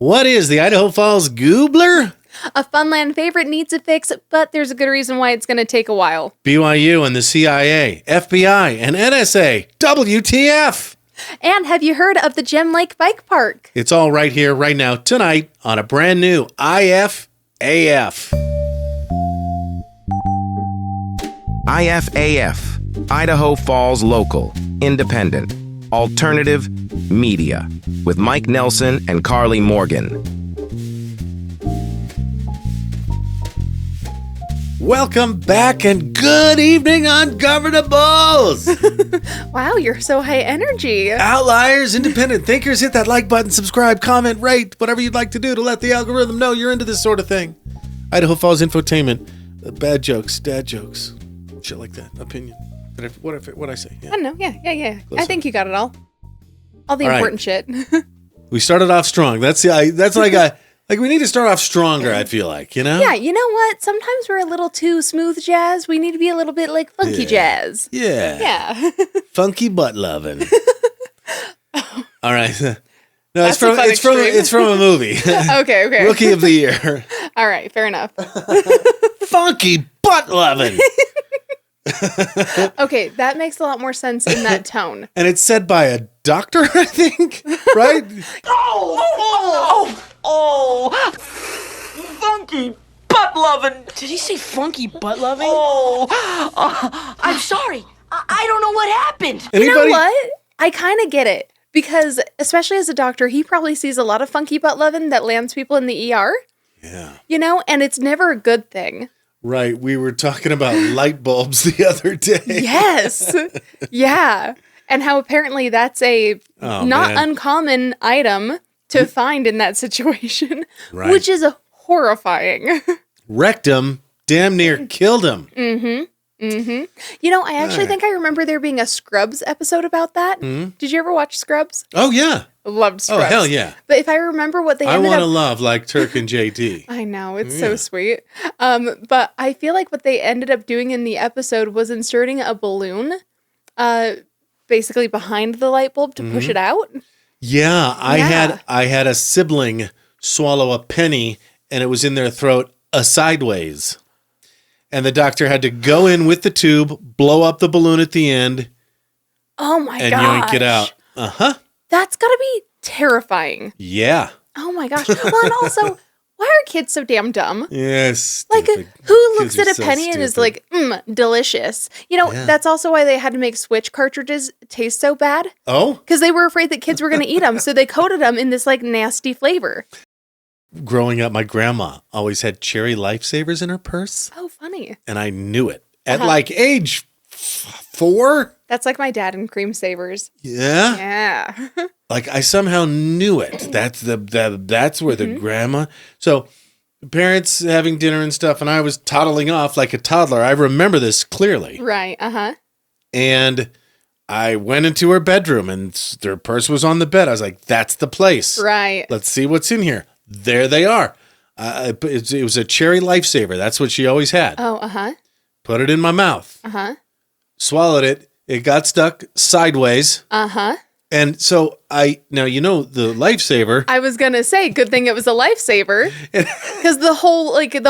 What is the Idaho Falls Goobler? A Funland favorite needs a fix, but there's a good reason why it's going to take a while. BYU and the CIA, FBI, and NSA. WTF! And have you heard of the Gem Lake Bike Park? It's all right here, right now, tonight, on a brand new IFAF. IFAF, Idaho Falls Local, Independent, Alternative Media, with Mike Nelson and Karley Morgan. Welcome back and good evening, ungovernables! Wow, you're so high energy. Outliers, independent thinkers, hit that like button, subscribe, comment, rate, whatever you'd like to do to let the algorithm know you're into this sort of thing. Idaho Falls Infotainment, bad jokes, dad jokes, shit like that, opinion. What I say? Yeah. I don't know, yeah. I think you got it all. All the All important shit. We started off strong. That's like we need to start off stronger, I feel like, you know? Yeah, you know what? Sometimes we're a little too smooth jazz. We need to be a little bit like funky jazz. Yeah. Yeah. Funky butt lovin'. All right. No, That's it's from a movie. Okay. Rookie of the Year. All right, fair enough. Funky butt lovin'. Okay, that makes a lot more sense in that tone. And it's said by a doctor, I think, right? Oh, funky butt lovin'. Did he say funky butt loving? I'm sorry. I don't know what happened. You know Anybody? what? I kind of get it. Because, especially as a doctor, he probably sees a lot of funky butt lovin' that lands people in the ER. Yeah. You know, and it's never a good thing. Right. We were talking about light bulbs the other day. Yes. Yeah. And how apparently that's a not uncommon item to find in that situation, Right. which is horrifying. Wrecked him. Damn near killed him. You know, I actually think I remember there being a Scrubs episode about that. Did you ever watch Scrubs? Oh, yeah. Loved Scrubs. Oh, hell yeah. But if I remember what they I ended want to up... love like Turk and JD. I know, it's so sweet. But I feel like what they ended up doing in the episode was inserting a balloon basically behind the light bulb to push it out. Yeah, I had a sibling swallow a penny and it was in their throat sideways. And the doctor had to go in with the tube, blow up the balloon at the end, Oh my and gosh. yoink it out. Uh-huh. That's gotta be terrifying. Yeah. Oh my gosh. Well, and also, why are kids so damn dumb? Yes. Like, who looks at a penny and is like, delicious? You know, that's also why they had to make Switch cartridges taste so bad. Oh? Because they were afraid that kids were going to eat them. So they coated them in this, like, nasty flavor. Growing up, my grandma always had cherry lifesavers in her purse. Oh, funny. And I knew it. At like age 4? That's like my dad and cream savers. Yeah? Yeah. Like I somehow knew it. That's where the grandma. So parents having dinner and stuff, and I was toddling off like a toddler. I remember this clearly. Right. Uh-huh. And I went into her bedroom, and their purse was on the bed. I was like, "That's the place. Right. Let's see what's in here." There they are. It was a cherry lifesaver. That's what she always had. Oh, uh-huh. Put it in my mouth. Uh-huh. Swallowed it. It got stuck sideways. Uh-huh. And so now you know the lifesaver. I was going to say, good thing it was a lifesaver. Because the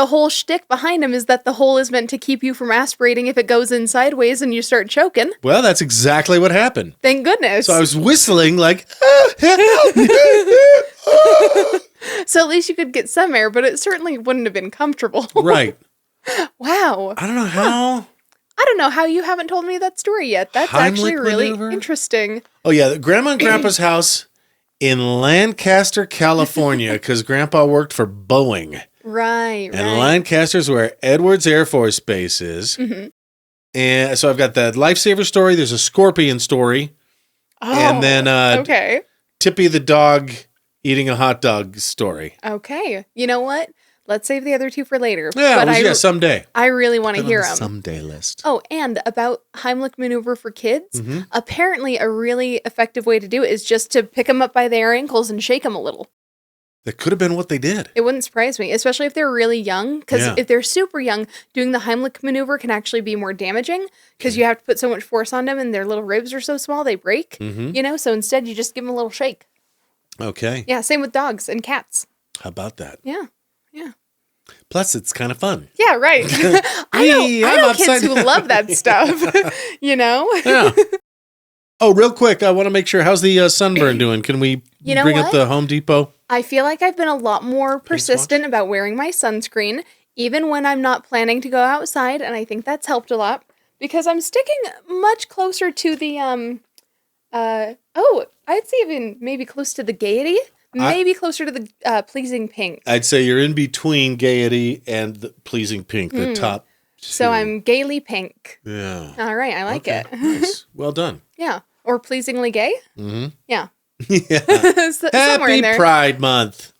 whole shtick behind him is that the hole is meant to keep you from aspirating if it goes in sideways and you start choking. Well, that's exactly what happened. Thank goodness. So I was whistling like, So at least you could get some air, but it certainly wouldn't have been comfortable. right. Wow. I don't know how. I don't know how you haven't told me that story yet. That's actually Heimlich really maneuver? interesting. Oh, yeah. Grandma and Grandpa's house in Lancaster, California, because Grandpa worked for Boeing. Right. And Lancaster's where Edwards Air Force Base is. And so I've got that lifesaver story. There's a scorpion story. Oh, and then okay. Tippy the dog eating a hot dog story. Okay. You know what? Let's save the other two for later. Yeah, but someday. I really want to hear them. Someday list. Oh, and about Heimlich maneuver for kids, apparently a really effective way to do it is just to pick them up by their ankles and shake them a little. That could have been what they did. It wouldn't surprise me, especially if they're really young, because if they're super young, doing the Heimlich maneuver can actually be more damaging because you have to put so much force on them and their little ribs are so small they break, you know? So instead, you just give them a little shake. Okay. Yeah, same with dogs and cats. How about that? Yeah. Yeah. Plus, it's kind of fun. Yeah, right. I know kids who love that stuff, you know? Yeah. Oh, real quick, I want to make sure, how's the sunburn doing? Can we bring up the Home Depot? I feel like I've been a lot more persistent about wearing my sunscreen, even when I'm not planning to go outside, and I think that's helped a lot, because I'm sticking much closer to the, I'd say even maybe close to the gaiety. Maybe closer to the pleasing pink. I'd say you're in between gaiety and the pleasing pink, the top two. So I'm gaily pink. Yeah. All right, I like it. Nice. Well done. Yeah. Or pleasingly gay. Mm-hmm. Yeah. Yeah. Somewhere in there. Happy Pride Month.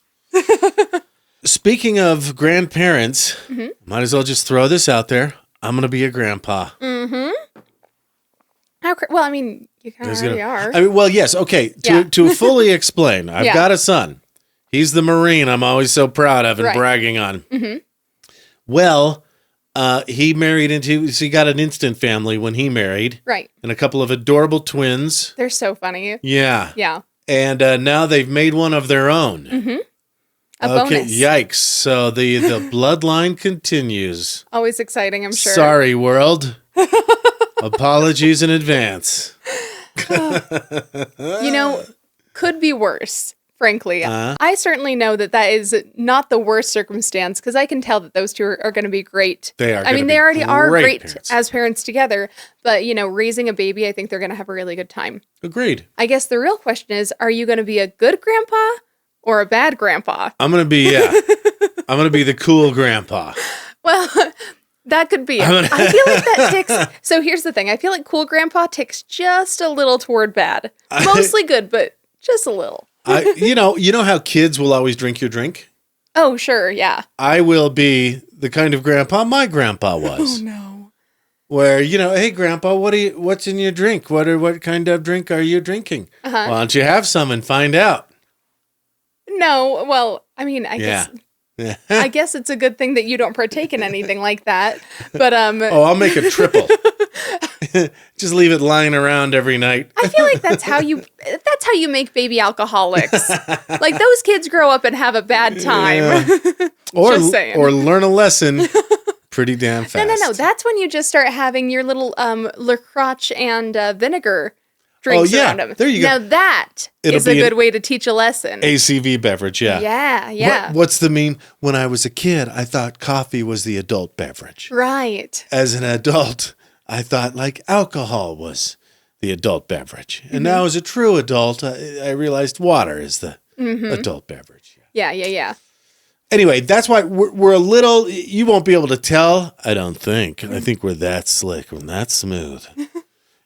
Speaking of grandparents, might as well just throw this out there. I'm going to be a grandpa. Mm-hmm. Well, I mean, you kind of already are. I mean, well, yes. Okay. To fully explain, I've got a son. He's the Marine I'm always so proud of and bragging on. Mm-hmm. Well, he got an instant family when he married. Right. And a couple of adorable twins. They're so funny. Yeah. Yeah. And now they've made one of their own. Mm-hmm. A bonus. Yikes. So the bloodline continues. Always exciting, I'm sure. Sorry, world. Apologies in advance. Could be worse, frankly. I certainly know that is not the worst circumstance, because I can tell that those two are going to be great. They are. I mean, they already are great parents. as parents together, but, raising a baby, I think they're going to have a really good time. Agreed. I guess the real question is, are you going to be a good grandpa or a bad grandpa? I'm going to be, I'm going to be the cool grandpa. Well, that could be it. I feel like that ticks. So here's the thing. I feel like cool grandpa ticks just a little toward bad. Mostly good, but just a little. You know how kids will always drink your drink? Oh, sure. Yeah. I will be the kind of grandpa my grandpa was. Oh, no. Where, hey, grandpa, what's in your drink? What kind of drink are you drinking? Why don't you have some and find out? No. Well, I mean, I guess... I guess it's a good thing that you don't partake in anything like that. But I'll make a triple. Just leave it lying around every night. I feel like that's how you make baby alcoholics. Like, those kids grow up and have a bad time. Yeah. Just saying. Or learn a lesson pretty damn fast. No. That's when you just start having your little Le Crotch and vinegar drinks around them. There you go. Now that is a good way to teach a lesson. ACV beverage, yeah. Yeah. What's the meme? When I was a kid, I thought coffee was the adult beverage. Right. As an adult, I thought alcohol was the adult beverage. And now as a true adult, I realized water is the adult beverage. Yeah. Anyway, that's why we're a little, you won't be able to tell, I don't think. I think we're that slick and that smooth.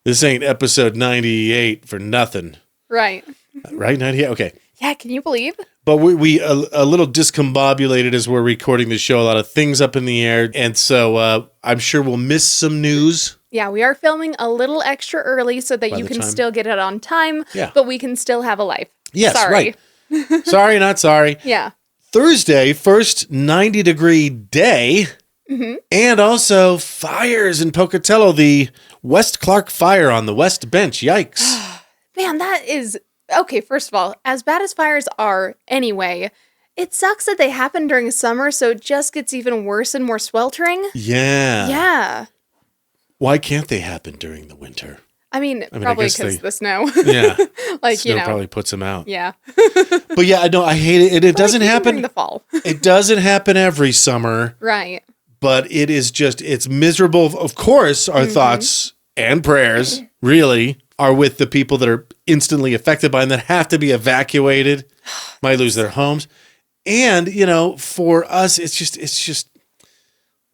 This ain't episode 98 for nothing. Right. Right, 98? Okay. Yeah, can you believe? But we a little discombobulated as we're recording the show. A lot of things up in the air. And so I'm sure we'll miss some news. Yeah, we are filming a little extra early so that you can still get it on time. Yeah. But we can still have a life. Yes, sorry. Right. Sorry, not sorry. Yeah. Thursday, first 90-degree day. Mm-hmm. And also fires in Pocatello, the West Clark fire on the West Bench. Yikes. Man, that is... Okay, first of all, as bad as fires are anyway, it sucks that they happen during summer, so it just gets even worse and more sweltering. Yeah. Yeah. Why can't they happen during the winter? I mean probably because the snow. Yeah. Snow probably puts them out. Yeah. But yeah, I hate it. It doesn't happen during the fall. It doesn't happen every summer. Right. But it is just, it's miserable. Of course, our thoughts and prayers really are with the people that are instantly affected by and that have to be evacuated, might lose their homes. And, for us, it's just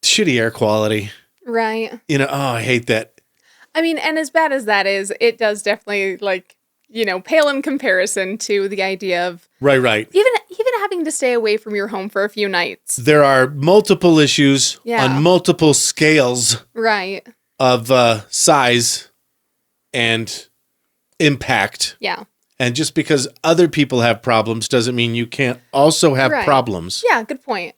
shitty air quality. Right. I hate that. I mean, and as bad as that is, it does definitely pale in comparison to the idea of right. Even having to stay away from your home for a few nights. There are multiple issues on multiple scales. Right. Of size and impact. Yeah. And just because other people have problems doesn't mean you can't also have problems. Yeah, good point.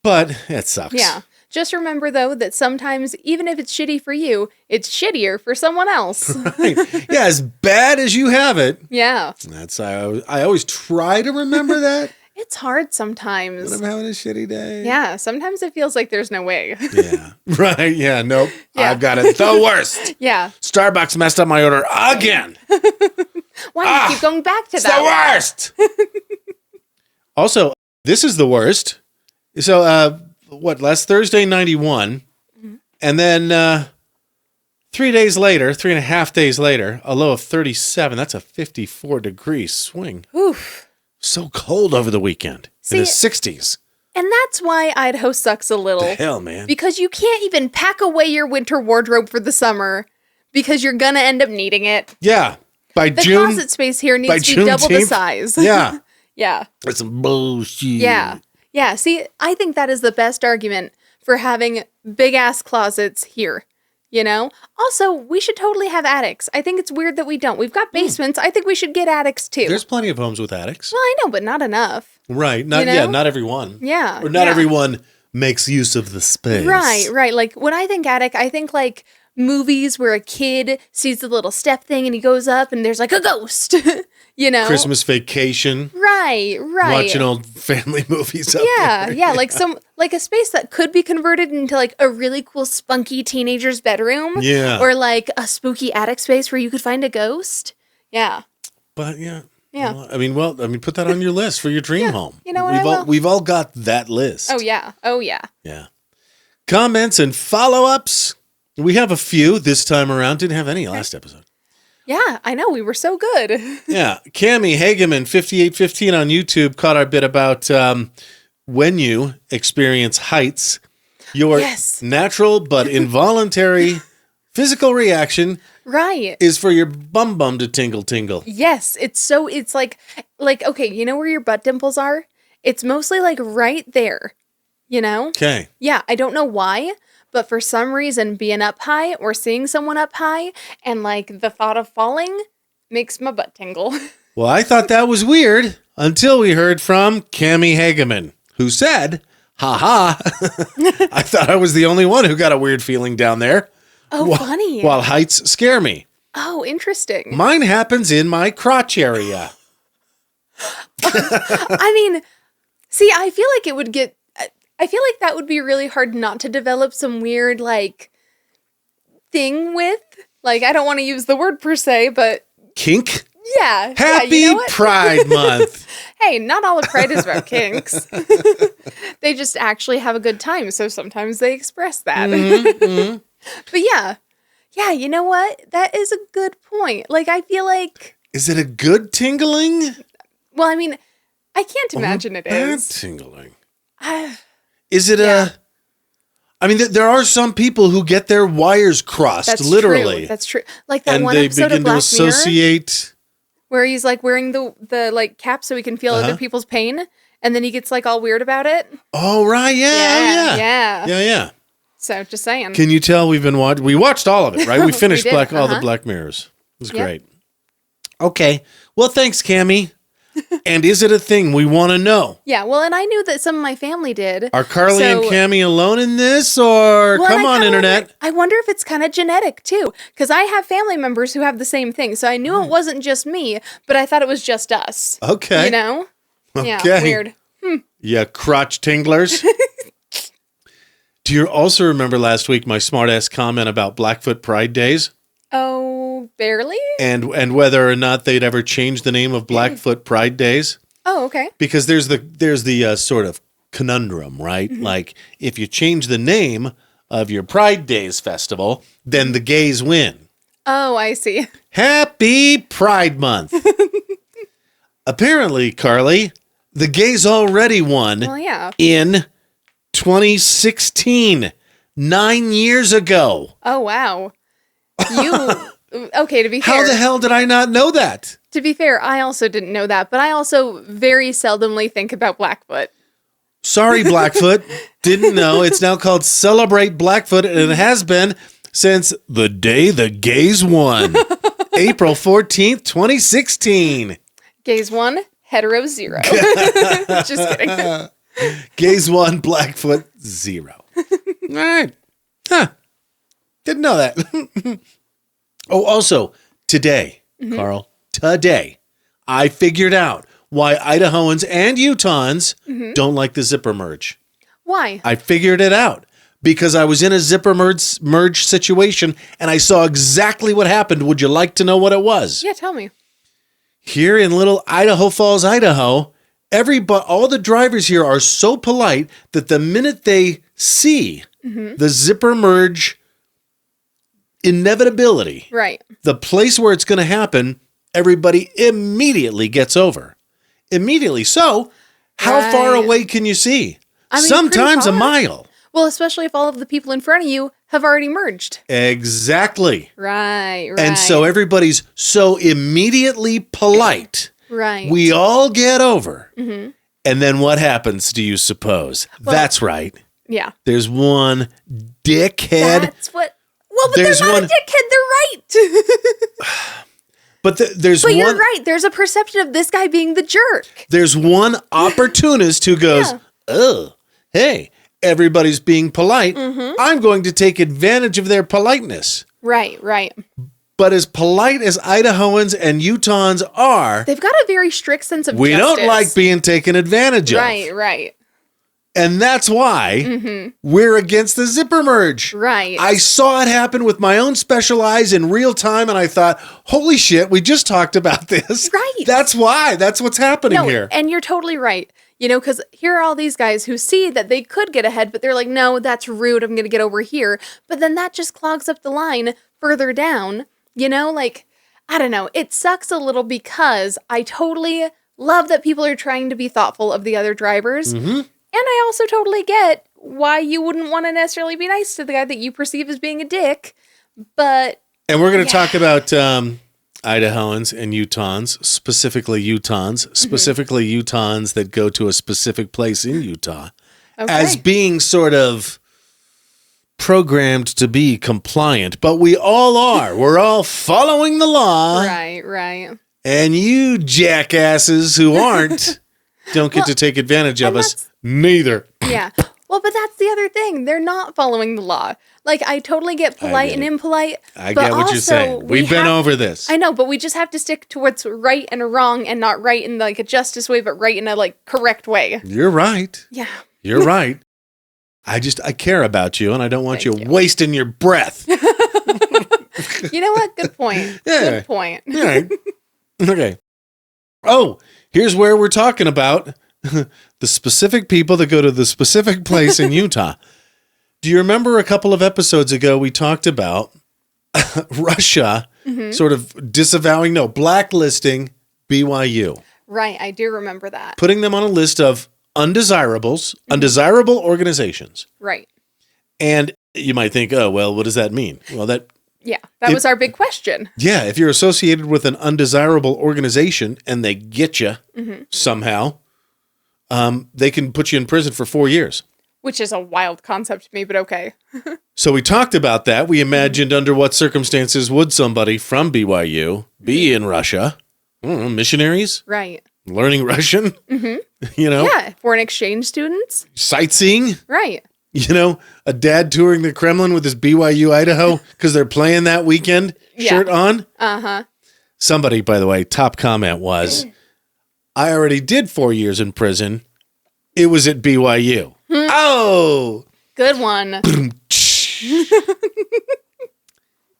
But it sucks. Yeah. Just remember, though, that sometimes, even if it's shitty for you, it's shittier for someone else. Right. Yeah, as bad as you have it. Yeah. I always try to remember that. It's hard sometimes. When I'm having a shitty day. Yeah, sometimes it feels like there's no way. Yeah. Right. Yeah. Nope. Yeah. I've got it the worst. Yeah. Starbucks messed up my order again. Why do you keep going back to It's that? the worst. Also, this is the worst. So, last Thursday, 91. Mm-hmm. And then 3.5 days later, a low of 37. That's a 54-degree swing. Oof. So cold over the weekend. In the 60s. And that's why Idaho sucks a little. The hell, man. Because you can't even pack away your winter wardrobe for the summer because you're going to end up needing it. Yeah. By The June. closet space here needs to be double the size. Yeah. Yeah. That's some bullshit. Yeah. Yeah. See, I think that is the best argument for having big ass closets here. You know? Also, we should totally have attics. I think it's weird that we don't. We've got basements. I think we should get attics too. There's plenty of homes with attics. Well, I know, but not enough. Right. Not You know? Yeah, not everyone. Yeah. Or not yeah. everyone makes use of the space. Right. Like when I think attic, I think like movies where a kid sees the little step thing and he goes up and there's like a ghost. You know? Christmas Vacation. Right. Watching old family movies up there. Yeah, like a space that could be converted into like a really cool spunky teenager's bedroom. Yeah. Or like a spooky attic space where you could find a ghost. Yeah. But yeah. Yeah. Well, I mean, put that on your list for your dream home. You know what, We've all got that list. Oh yeah. Yeah. Comments and follow-ups. We have a few this time around. Didn't have any last episode. Yeah, I know. We were so good. Yeah. Cammie Hageman, 5815 on YouTube, caught our bit about when you experience heights, your Yes. natural but involuntary physical reaction Right. is for your bum to tingle. Yes, it's like okay, you know where your butt dimples are? It's mostly like right there. You know? Okay. Yeah, I don't know why, but for some reason being up high or seeing someone up high and like the thought of falling makes my butt tingle. Well, I thought that was weird until we heard from Cammie Hageman, who said, "Ha I thought I was the only one who got a weird feeling down there. Oh, funny. While heights scare me. Oh, interesting. Mine happens in my crotch area." I mean, see, I feel like that would be really hard not to develop some weird, like, thing with. Like, I don't want to use the word per se, but... Kink? Yeah. Happy you know what? Pride Month. Hey, not all of Pride is about kinks. They just actually have a good time, so sometimes they express that. Mm-hmm. But yeah, you know what? That is a good point. Like, I feel like... Is it a good tingling? Well, I mean, I can't imagine it bad is. tingling. Is it I mean, there are some people who get their wires crossed, That's literally. True. That's true. Like that and one they episode begin of Black to Mirror associate. where he's like wearing the like cap so he can feel other people's pain, and then he gets like all weird about it. Oh, right. Yeah. Yeah. So just saying. Can you tell we've been watching? We watched all of it, right? We finished We did, all the Black Mirrors. It was Yep. great. Okay. Well, thanks, Cammie. And is it a thing we want to know? Yeah, well, and I knew that some of my family did. Are Karley and Cammie alone in this, or Well, come on, internet? I wonder if it's kind of genetic too, because I have family members who have the same thing. So I knew it wasn't just me, but I thought it was just us. Okay. You know? Okay. Yeah, weird. Yeah, crotch tinglers. Do you also remember last week my smart-ass comment about Blackfoot Pride Days? Oh, barely? And whether or not they'd ever change the name of Blackfoot Pride Days? Oh, okay. Because there's the sort of conundrum, right? Mm-hmm. Like, if you change the name of your Pride Days festival, then the gays win. Oh, I see. Happy Pride Month. Apparently, Karley, the gays already won Well, yeah. in 2016, 9 years ago. Oh, wow. Okay, to be fair. How the hell did I not know that? To be fair, I also didn't know that, but I also very seldomly think about Blackfoot. Sorry, Blackfoot. Didn't know. It's now called Celebrate Blackfoot, and it has been since the day the gays won. April 14th, 2016. Gays 1, hetero 0. Just kidding. Gays won, Blackfoot 0. All right. Huh. Didn't know that. Oh, also, today, Carl, today, I figured out why Idahoans and Utahns don't like the zipper merge. Why? I figured it out because I was in a zipper merge situation and I saw exactly what happened. Would you like to know what it was? Yeah, tell me. Here in little Idaho Falls, Idaho, all the drivers here are so polite that the minute they see the zipper merge inevitability, Right. the place where it's going to happen, everybody immediately gets over. Immediately. So, how far away can you see? I mean, Sometimes a pretty far. mile. Well, especially if all of the people in front of you have already merged. Exactly. Right. And so everybody's so immediately polite. Right. We all get over. And then what happens, do you suppose? Well, that's right. Yeah. There's one dickhead. That's what. Well, but There's they're not one- a dickhead. They're right. But there's But one. you're right. There's a perception of this guy being the jerk. There's one opportunist who goes, Yeah. oh, hey, everybody's being polite. I'm going to take advantage of their politeness. Right. Right. But as polite as Idahoans and Utahns are, They've got a very strict sense of we justice. don't like being taken advantage of. Right. Right. And that's why we're against the zipper merge. Right. I saw it happen with my own special eyes in real time, and I thought, holy shit, we just talked about this. Right. That's why. That's what's happening No, here. and you're totally right. You know, because here are all these guys who see that they could get ahead, but they're like, no, that's rude. I'm going to get over here. But then that just clogs up the line further down. You know, like, I don't know. It sucks a little because I totally love that people are trying to be thoughtful of the other drivers. And I also totally get why you wouldn't want to necessarily be nice to the guy that you perceive as being a dick. But And we're going to talk about Idahoans and Utahns, specifically Utahns that go to a specific place in Utah, as being sort of programmed to be compliant. But we all are. We're all following the law. right, right. And you jackasses who aren't don't get to take advantage of and us. Neither. Yeah. Well, but that's the other thing. They're not following the law. Like, I totally get polite get and it. impolite. I but get what also, you're saying. We've been over this. I know, but we just have to stick to what's right and wrong and not right in like a justice way, but right in a like correct way. You're right. Yeah. You're right. I care about you, and I don't want you Thank you. wasting your breath. You know what? Good point. Yeah. Good point. All right. Okay. Oh, here's where we're talking about the specific people that go to the specific place in Utah. Do you remember a couple of episodes ago we talked about Russia sort of blacklisting BYU, Right. I do remember that. putting them on a list of undesirable organizations. Right. And you might think, oh, well, what does that mean? Well, that Was our big question. yeah, if you're associated with an undesirable organization and they get you somehow, they can put you in prison for 4 years. Which is a wild concept to me, but okay. So we talked about that. We imagined under what circumstances would somebody from BYU be in Russia? I don't know, missionaries? Right. Learning Russian? You know? Yeah. Foreign exchange students. Sightseeing? Right. You know, a dad touring the Kremlin with his BYU Idaho because they're playing that weekend shirt on? Uh-huh. Somebody, by the way, top comment was, I already did 4 years in prison. It was at BYU. Oh! Good one.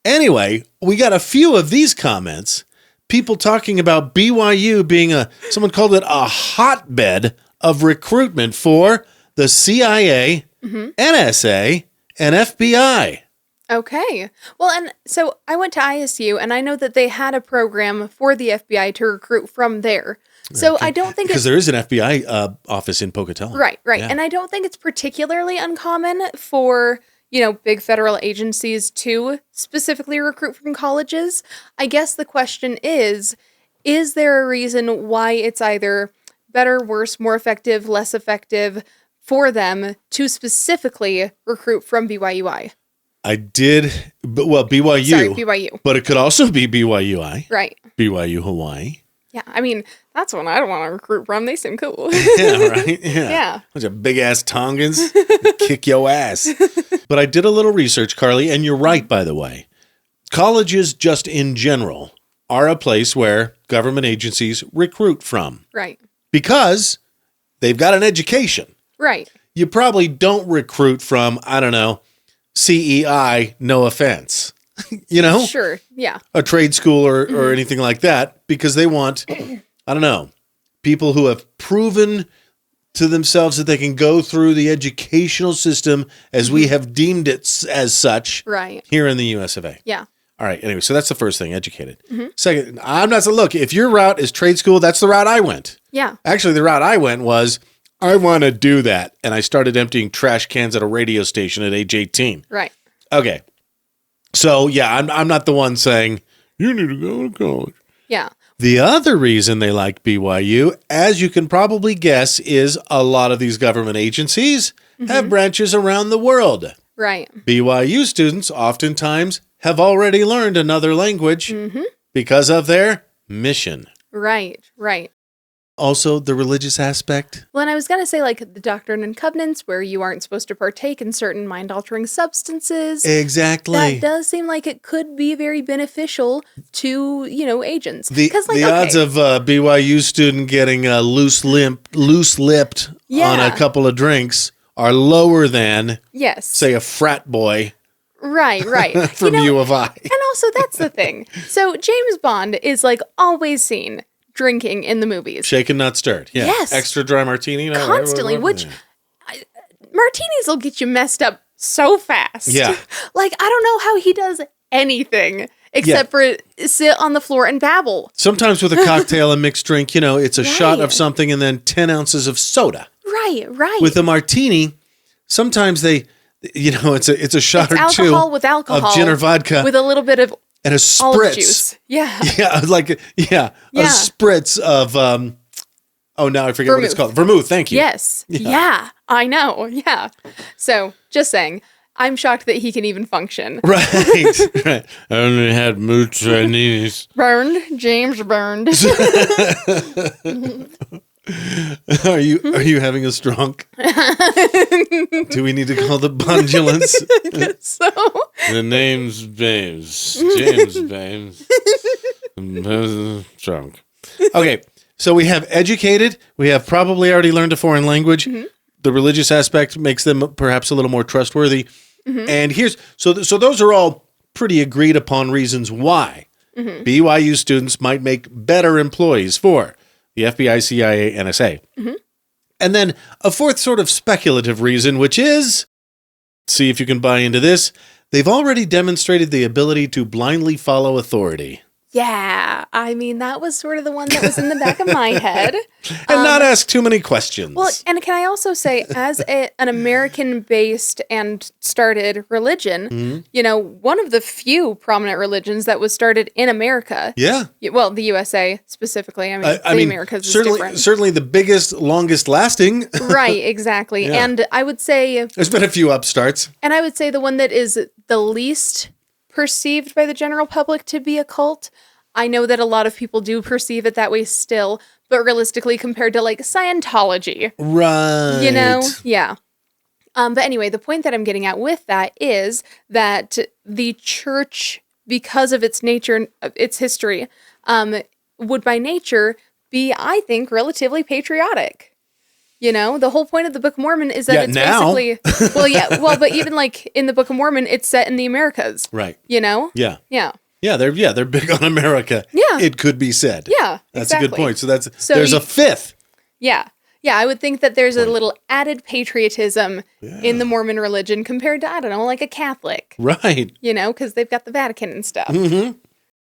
Anyway, we got a few of these comments. People talking about BYU being someone called it a hotbed of recruitment for the CIA, NSA, and FBI. Okay. Well, and so I went to ISU, and I know that they had a program for the FBI to recruit from there. So I don't think Because there is an FBI office in Pocatello. Right. Yeah. And I don't think it's particularly uncommon for, big federal agencies to specifically recruit from colleges. I guess the question is there a reason why it's either better, worse, more effective, less effective for them to specifically recruit from BYUI? I did, BYU. Sorry, BYU. But it could also be BYUI. Right. BYU Hawaii. Yeah, I mean, That's one I don't want to recruit from. They seem cool. Yeah, right? Yeah. Yeah. Bunch of big-ass Tongans. Kick your ass. But I did a little research, Karley, and you're right, by the way. Colleges, just in general, are a place where government agencies recruit from. Right. Because they've got an education. Right. You probably don't recruit from, I don't know, CEI, no offense. You know? Sure. Yeah. A trade school or anything like that, because they want, I don't know, people who have proven to themselves that they can go through the educational system as we have deemed it as such Right. here in the US of A. Yeah. All right. Anyway, so that's the first thing, educated. Second, I'm not saying, look, if your route is trade school, that's the route I went. Yeah. Actually, the route I went was, I want to do that. And I started emptying trash cans at a radio station at age 18. Right. Okay. So, yeah, I'm not the one saying, you need to go to college. Yeah. The other reason they like BYU, as you can probably guess, is a lot of these government agencies have branches around the world. Right. BYU students oftentimes have already learned another language because of their mission. Right. Right. Also, the religious aspect. Well, and I was going to say, like, the Doctrine and Covenants, where you aren't supposed to partake in certain mind-altering substances. Exactly. That does seem like it could be very beneficial to, agents. The Like, odds of a BYU student getting loose-lipped on a couple of drinks are lower than, yes, say, a frat boy right from U of I. And also, that's the thing. So James Bond is, like, always seen drinking in the movies. Shaken, not stirred. Yeah. Yes. Extra dry martini. Constantly, which martinis will get you messed up so fast. Yeah. Like, I don't know how he does anything except for sit on the floor and babble. Sometimes with a cocktail, a mixed drink, it's a shot of something and then 10 ounces of soda. Right. With a martini, sometimes they, it's a shot it's or two alcohol with alcohol of gin or vodka. With a little bit of and a olive spritz. juice. Yeah. Yeah, a spritz of, now I forget what it's called. Vermouth, thank you. Yes. Yeah, I know. Yeah. So, just saying, I'm shocked that he can even function. Right. I only had martinis. Burned. James burned. Are you having a stroke? Do we need to call the Bondulance? I guess so. The name's James. James. Drunk. Okay, so we have educated. We have probably already learned a foreign language. The religious aspect makes them perhaps a little more trustworthy. And so those are all pretty agreed upon reasons why BYU students might make better employees for the FBI, CIA, NSA. And then a fourth sort of speculative reason, which is, see if you can buy into this, they've already demonstrated the ability to blindly follow authority. Yeah, I mean, that was sort of the one that was in the back of my head. And not ask too many questions. Well, and can I also say, as an American-based and started religion, one of the few prominent religions that was started in America. Yeah. Well, the USA specifically. I mean, America's is different. Certainly the biggest, longest lasting. Right, exactly. Yeah. And I would say... There's been a few upstarts. And I would say the one that is the least perceived by the general public to be a cult. I know that a lot of people do perceive it that way still, but realistically compared to like Scientology. Right. Yeah. But anyway, the point that I'm getting at with that is that the church, because of its nature, its history, would by nature be, I think, relatively patriotic. The whole point of the Book of Mormon is that it's basically... but even like in the Book of Mormon, it's set in the Americas. Right. Yeah. Yeah, they're big on America. Yeah. It could be said. Yeah, That's a good point. So there's a fifth. Yeah. Yeah, I would think that there's a little added patriotism in the Mormon religion compared to, I don't know, like a Catholic. Right. Because they've got the Vatican and stuff.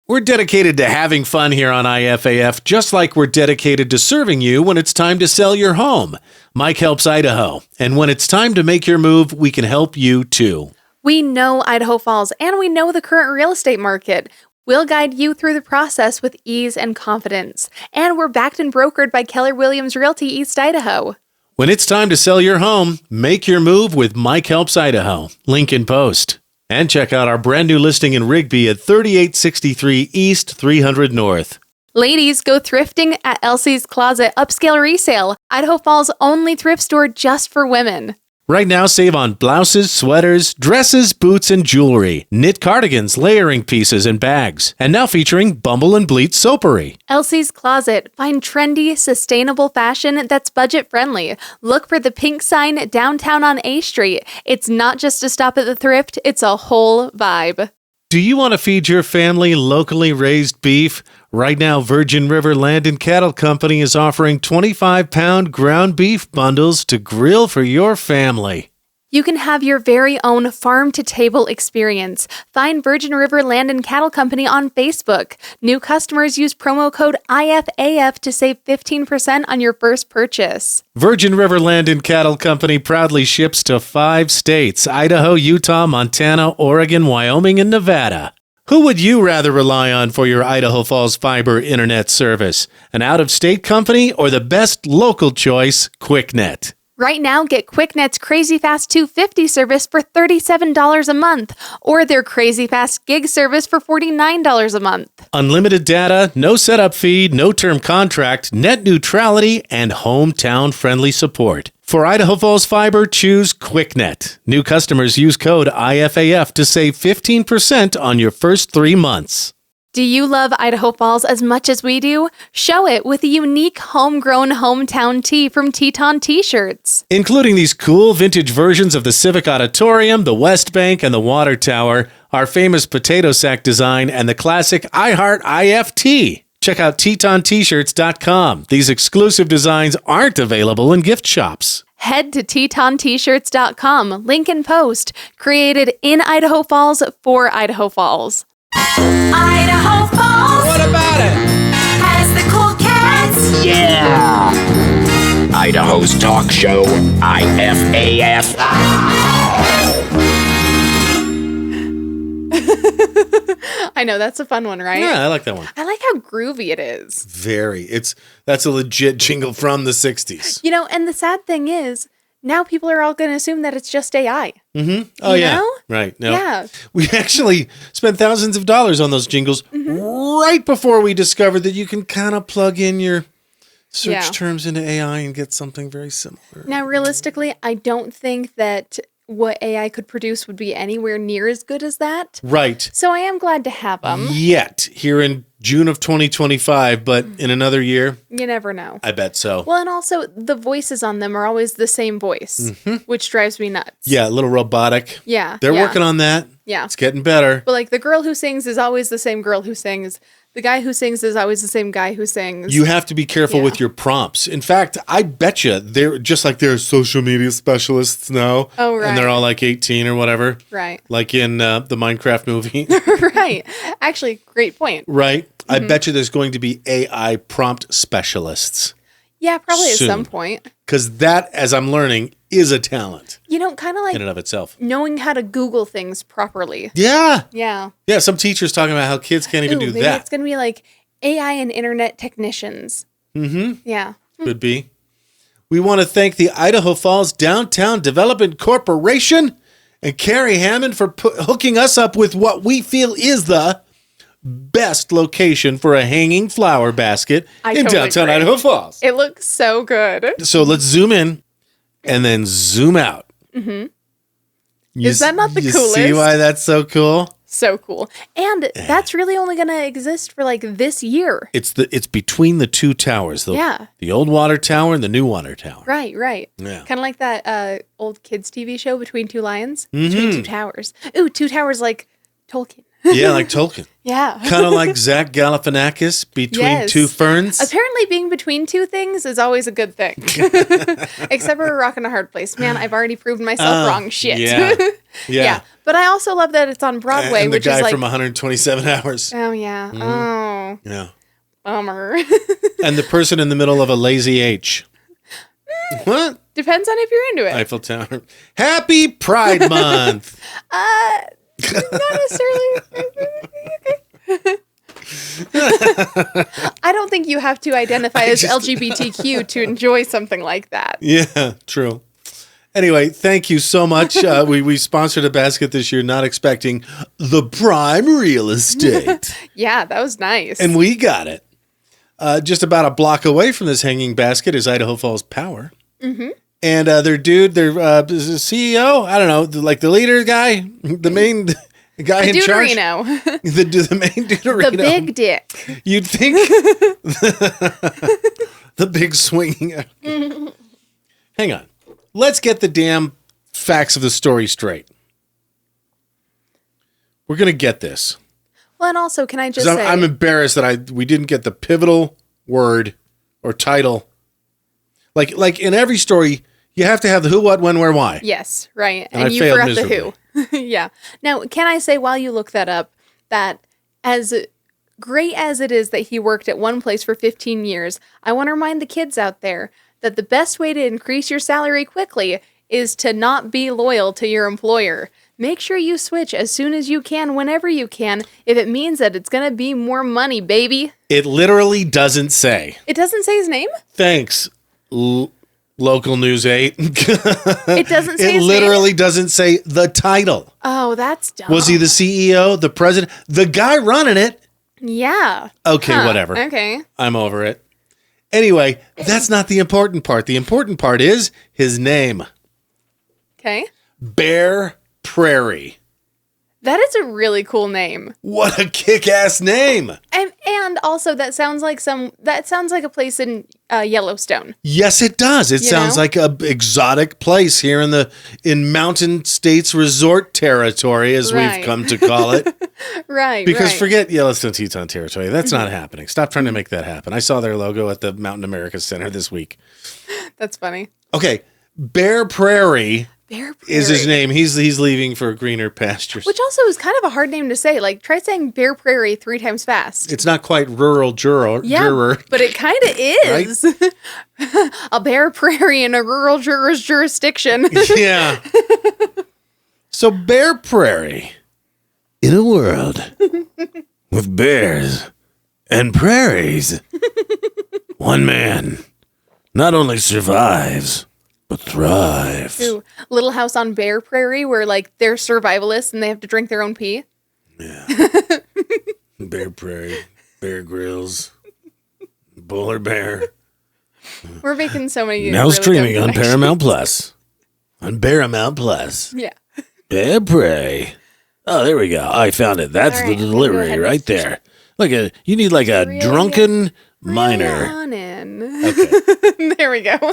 We're dedicated to having fun here on IFAF, just like we're dedicated to serving you when it's time to sell your home. Mike helps Idaho, and when it's time to make your move, we can help you too. We know Idaho Falls, and we know the current real estate market. We'll guide you through the process with ease and confidence. And we're backed and brokered by Keller Williams Realty East Idaho. When it's time to sell your home, make your move with Mike Helps Idaho. Link in post. And check out our brand new listing in Rigby at 3863 East 300 North. Ladies, go thrifting at Elsie's Closet Upscale Resale, Idaho Falls' only thrift store just for women. Right now, save on blouses, sweaters, dresses, boots, and jewelry. Knit cardigans, layering pieces, and bags. And now featuring Bumble and Bleat soapery. Elsie's Closet. Find trendy, sustainable fashion that's budget-friendly. Look for the pink sign downtown on A Street. It's not just a stop at the thrift, it's a whole vibe. Do you want to feed your family locally raised beef? Right now, Virgin River Land and Cattle Company is offering 25-pound ground beef bundles to grill for your family. You can have your very own farm-to-table experience. Find Virgin River Land and Cattle Company on Facebook. New customers use promo code IFAF to save 15% on your first purchase. Virgin River Land and Cattle Company proudly ships to 5 states: Idaho, Utah, Montana, Oregon, Wyoming, and Nevada. Who would you rather rely on for your Idaho Falls fiber internet service? An out-of-state company or the best local choice, QuickNet? Right now, get QuickNet's Crazy Fast 250 service for $37 a month, or their Crazy Fast Gig service for $49 a month. Unlimited data, no setup fee, no term contract, net neutrality, and hometown-friendly support. For Idaho Falls Fiber, choose QuickNet. New customers use code IFAF to save 15% on your first 3 months. Do you love Idaho Falls as much as we do? Show it with a unique homegrown hometown tee from Teton T-shirts. Including these cool vintage versions of the Civic Auditorium, the West Bank, and the Water Tower, our famous potato sack design, and the classic I Heart IFT. Check out TetonT-shirts.com. These exclusive designs aren't available in gift shops. Head to TetonT-shirts.com, link in post. Created in Idaho Falls for Idaho Falls. Idaho Falls. What about it? Has the cool cats. Yeah! Idaho's talk show, IFAF. I know, that's a fun one, right? Yeah, I like that one. I like how groovy it is. Very. That's a legit jingle from the 60s. You know, and the sad thing is, now people are all going to assume that it's just AI. Mm-hmm. Oh, You yeah. know? Right. No. Yeah. We actually spent thousands of dollars on those jingles right before we discovered that you can kind of plug in your search Yeah. terms into AI and get something very similar. Now, realistically, I don't think that what AI could produce would be anywhere near as good as that. Right. So I am glad to have them. Yet, here in June of 2025, but in another year, You never know. I bet so. Well, and also the voices on them are always the same voice, which drives me nuts. Yeah, a little robotic. Yeah. They're yeah. working on that. Yeah. It's getting better. But like the girl who sings is always the same girl who sings. The guy who sings is always the same guy who sings. You have to be careful Yeah. with your prompts. In fact, I bet you they're just like they're social media specialists now. Oh, right. And they're all like 18 or whatever. Right. Like in the Minecraft movie. Right. Actually, great point. Right? I bet you there's going to be AI prompt specialists. Yeah, probably Soon. at some point. Because that, as I'm learning, is a talent You know, kind of like in and of itself. knowing how to Google things properly. Yeah. Yeah. Yeah, some teachers talking about how kids can't even Ooh, do maybe that. it's going to be like AI and internet technicians. Mm-hmm. Yeah. Could be. We want to thank the Idaho Falls Downtown Development Corporation and Carrie Hammond for hooking us up with what we feel is the best location for a hanging flower basket I in totally downtown agree. Idaho Falls. It looks so good. So let's zoom in and then zoom out. Mm-hmm. Is that not the you coolest? See why that's so cool? So cool. And that's really only going to exist for like this year. It's between the two towers, Yeah. the old water tower and the new water tower. Right, right. Yeah. Kind of like that old kids TV show, Between Two Lions. Between Two Towers. Ooh, Two Towers like Tolkien. Yeah, like Tolkien. Yeah. Kind of like Zach Galifianakis between Yes. two ferns. Apparently being between two things is always a good thing. Except for a rock and a hard place. Man, I've already proven myself wrong. Shit. Yeah. Yeah. But I also love that it's on Broadway, And the which guy is like from 127 Hours. oh yeah. Oh, Yeah. bummer. And the person in the middle of a lazy H. What? Depends on if you're into it. Eiffel Tower. Happy Pride Month. Not necessarily. I don't think you have to identify as LGBTQ to enjoy something like that. Yeah, true. Anyway, thank you so much. We sponsored a basket this year, not expecting the prime real estate. Yeah, that was nice. And we got it. just about a block away from this hanging basket is Idaho Falls Power. Mm-hmm. And their CEO, I don't know, like the leader guy, the main guy in charge. The main Deuterino. The big dick. You'd think the big swinging. Hang on. Let's get the damn facts of the story straight. We're going to get this. Well, and also, can I just say... I'm embarrassed that we didn't get the pivotal word or title. Like in every story, you have to have the who, what, when, where, why. Yes, right. And you forgot the who. Yeah. Now, can I say, while you look that up, that as great as it is that he worked at one place for 15 years, I want to remind the kids out there that the best way to increase your salary quickly is to not be loyal to your employer. Make sure you switch as soon as you can, whenever you can, if it means that it's going to be more money, baby. It literally doesn't say. It doesn't say his name? Thanks, Local News 8. It doesn't say his name? It literally doesn't say the title. Oh, that's dumb. Was he the CEO, the president, the guy running it? Yeah. Okay, whatever. Okay. I'm over it. Anyway, that's not the important part. The important part is his name. Okay. Bear Prairie. That is a really cool name. What a kick-ass name. And also that sounds like a place in Yellowstone. Yes, it does. It sounds like a exotic place here in Mountain States Resort Territory, as we've come to call it. Right. Because forget Yellowstone Teton Territory. That's not happening. Stop trying to make that happen. I saw their logo at the Mountain America Center this week. That's funny. Okay. Bear Prairie. Bear Prairie is his name. He's leaving for greener pastures. Which also is kind of a hard name to say. Like, try saying Bear Prairie 3 times fast. It's not quite rural juror. But it kind of is. Right? A Bear Prairie in a rural juror's jurisdiction. Yeah. So Bear Prairie, in a world with bears and prairies, one man not only survives, but thrives. Ooh, Little House on Bear Prairie, where like they're survivalists and they have to drink their own pee. Yeah. Bear Prairie, Bear Grylls, Polar Bear. We're making so many. Now really streaming on Paramount Plus. On Paramount Plus. Yeah. Bear Prairie. Oh, there we go. I found it. That's the delivery right there. You need like a drunken miner. Okay. There we go.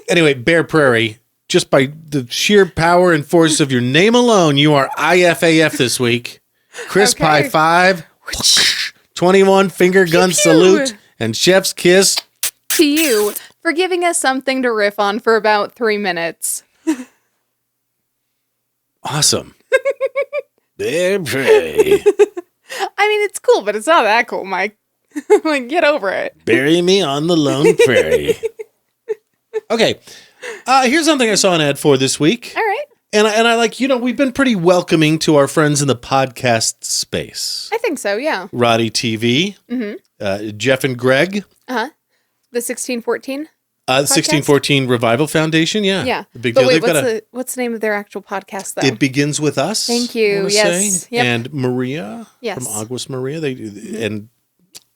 Anyway, Bear Prairie, just by the sheer power and force of your name alone, you are IFAF this week. Crisp high five, 21 finger gun salute, and chef's kiss to you for giving us something to riff on for about 3 minutes. Awesome. Bear Prairie. I mean, it's cool, but it's not that cool, Mike. Like, get over it. Bury me on the lone prairie. Okay. Here's something I saw an ad for this week. All right. And I like, we've been pretty welcoming to our friends in the podcast space. I think so, yeah. Roddy TV. Jeff and Greg. Uh-huh. The 1614? The 1614 Revival Foundation, yeah. Yeah. The big but deal. wait, what's the name of their actual podcast, though? It Begins With Us. Thank you. Yes. Yep. And Maria from Aguas Maria. And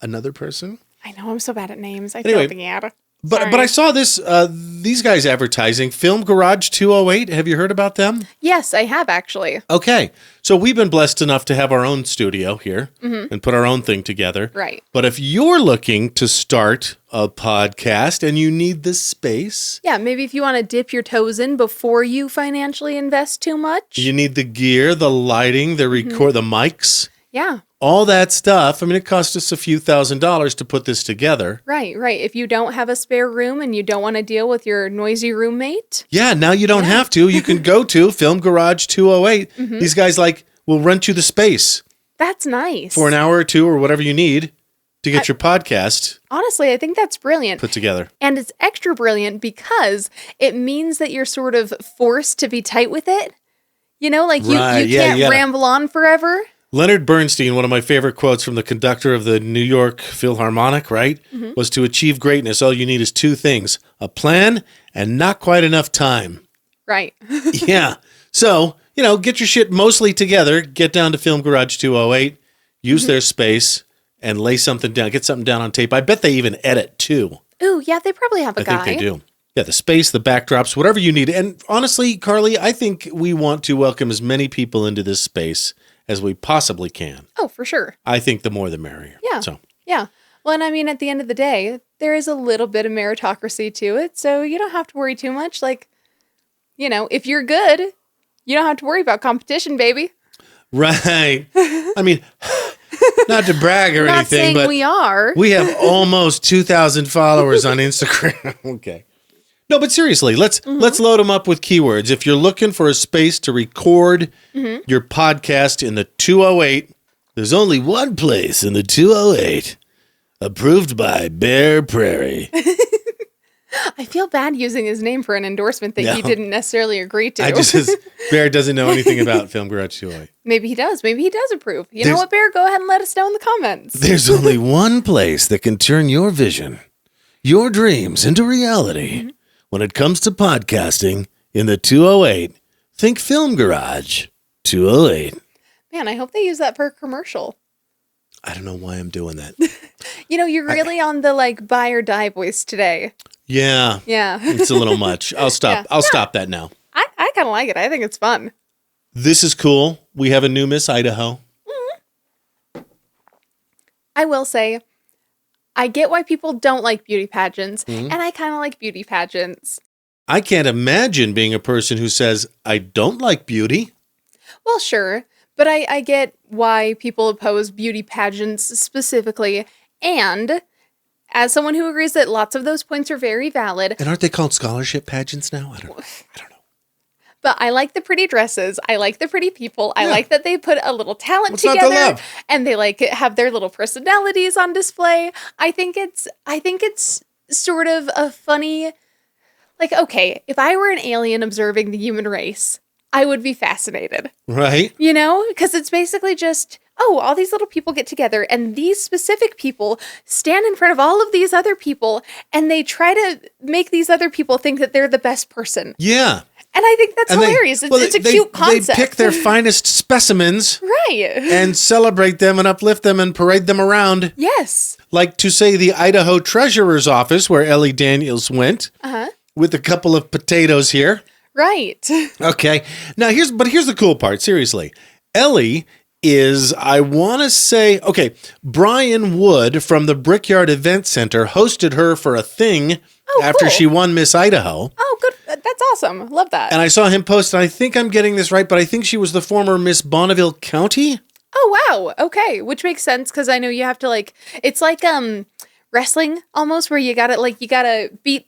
another person. I know, I'm so bad at names. I feel bad. But I saw these guys advertising Film Garage 208. Have you heard about them? Yes, I have actually. Okay. So we've been blessed enough to have our own studio here and put our own thing together. Right. But if you're looking to start a podcast and you need the space. Yeah, maybe if you want to dip your toes in before you financially invest too much. You need the gear, the lighting, the record, the mics. Yeah. All that stuff. I mean, it cost us a few $1,000s to put this together. Right. If you don't have a spare room and you don't want to deal with your noisy roommate. Yeah, now you don't have to. You can go to Film Garage 208. These guys will rent you the space. That's nice. For an hour or two or whatever you need to get your podcast. Honestly, I think that's brilliant. Put together. And it's extra brilliant because it means that you're sort of forced to be tight with it. You can't ramble on forever. Leonard Bernstein, one of my favorite quotes from the conductor of the New York Philharmonic, right, was to achieve greatness, all you need is 2 things, a plan and not quite enough time. Right. Yeah. So, get your shit mostly together, get down to Film Garage 208, use their space, and lay something down, get something down on tape. I bet they even edit too. Ooh, yeah, they probably have a guy. I think they do. Yeah, the space, the backdrops, whatever you need. And honestly, Karley, I think we want to welcome as many people into this space as we possibly can. Oh, for sure. I think the more the merrier. Yeah. So. Yeah. Well, and I mean, at the end of the day, there is a little bit of meritocracy to it, so you don't have to worry too much. Like, if you're good, you don't have to worry about competition, baby. Right. I mean, not to brag or Not anything, saying but we are. we have almost 2,000 followers on Instagram. Okay. No, but seriously, let's load them up with keywords. If you're looking for a space to record your podcast in the 208, there's only one place in the 208, approved by Bear Prairie. I feel bad using his name for an endorsement that he didn't necessarily agree to. Bear doesn't know anything about Film Garage 208. Maybe he does. Maybe he does approve. You know what, Bear? Go ahead and let us know in the comments. There's only one place that can turn your vision, your dreams into reality. When it comes to podcasting in the 208, think Film Garage 208. Man, I hope they use that for a commercial. I don't know why I'm doing that. You're really on the buy or die voice today. Yeah. Yeah. It's a little much. I'll stop. Yeah. Stop that now. I kind of like it. I think it's fun. This is cool. We have a new Miss Idaho. I will say, I get why people don't like beauty pageants, and I kind of like beauty pageants. I can't imagine being a person who says, I don't like beauty. Well, sure, but I get why people oppose beauty pageants specifically, and as someone who agrees that lots of those points are very valid. And aren't they called scholarship pageants now? I don't know. But I like the pretty dresses. I like the pretty people. I like that they put a little talent What's not to together, love? and they have their little personalities on display. I think it's sort of a funny, okay, if I were an alien observing the human race, I would be fascinated. Right? Because it's basically just, all these little people get together, and these specific people stand in front of all of these other people, and they try to make these other people think that they're the best person. Yeah. And I think that's hilarious. It's a cute concept. They pick their finest specimens. Right. And celebrate them and uplift them and parade them around. Yes. Like to say the Idaho Treasurer's Office where Ellie Daniels went. With a couple of potatoes here. Right. Okay. Now here's the cool part. Seriously. Ellie is, I want to say, okay, Brian Wood from the Brickyard Event Center hosted her for a thing after cool. she won Miss Idaho. Oh, good. That's awesome. Love that. And I saw him post, and I think I'm getting this right, but I think she was the former Miss Bonneville County. Oh, wow. Okay. Which makes sense because I know you have to it's like wrestling almost where you gotta beat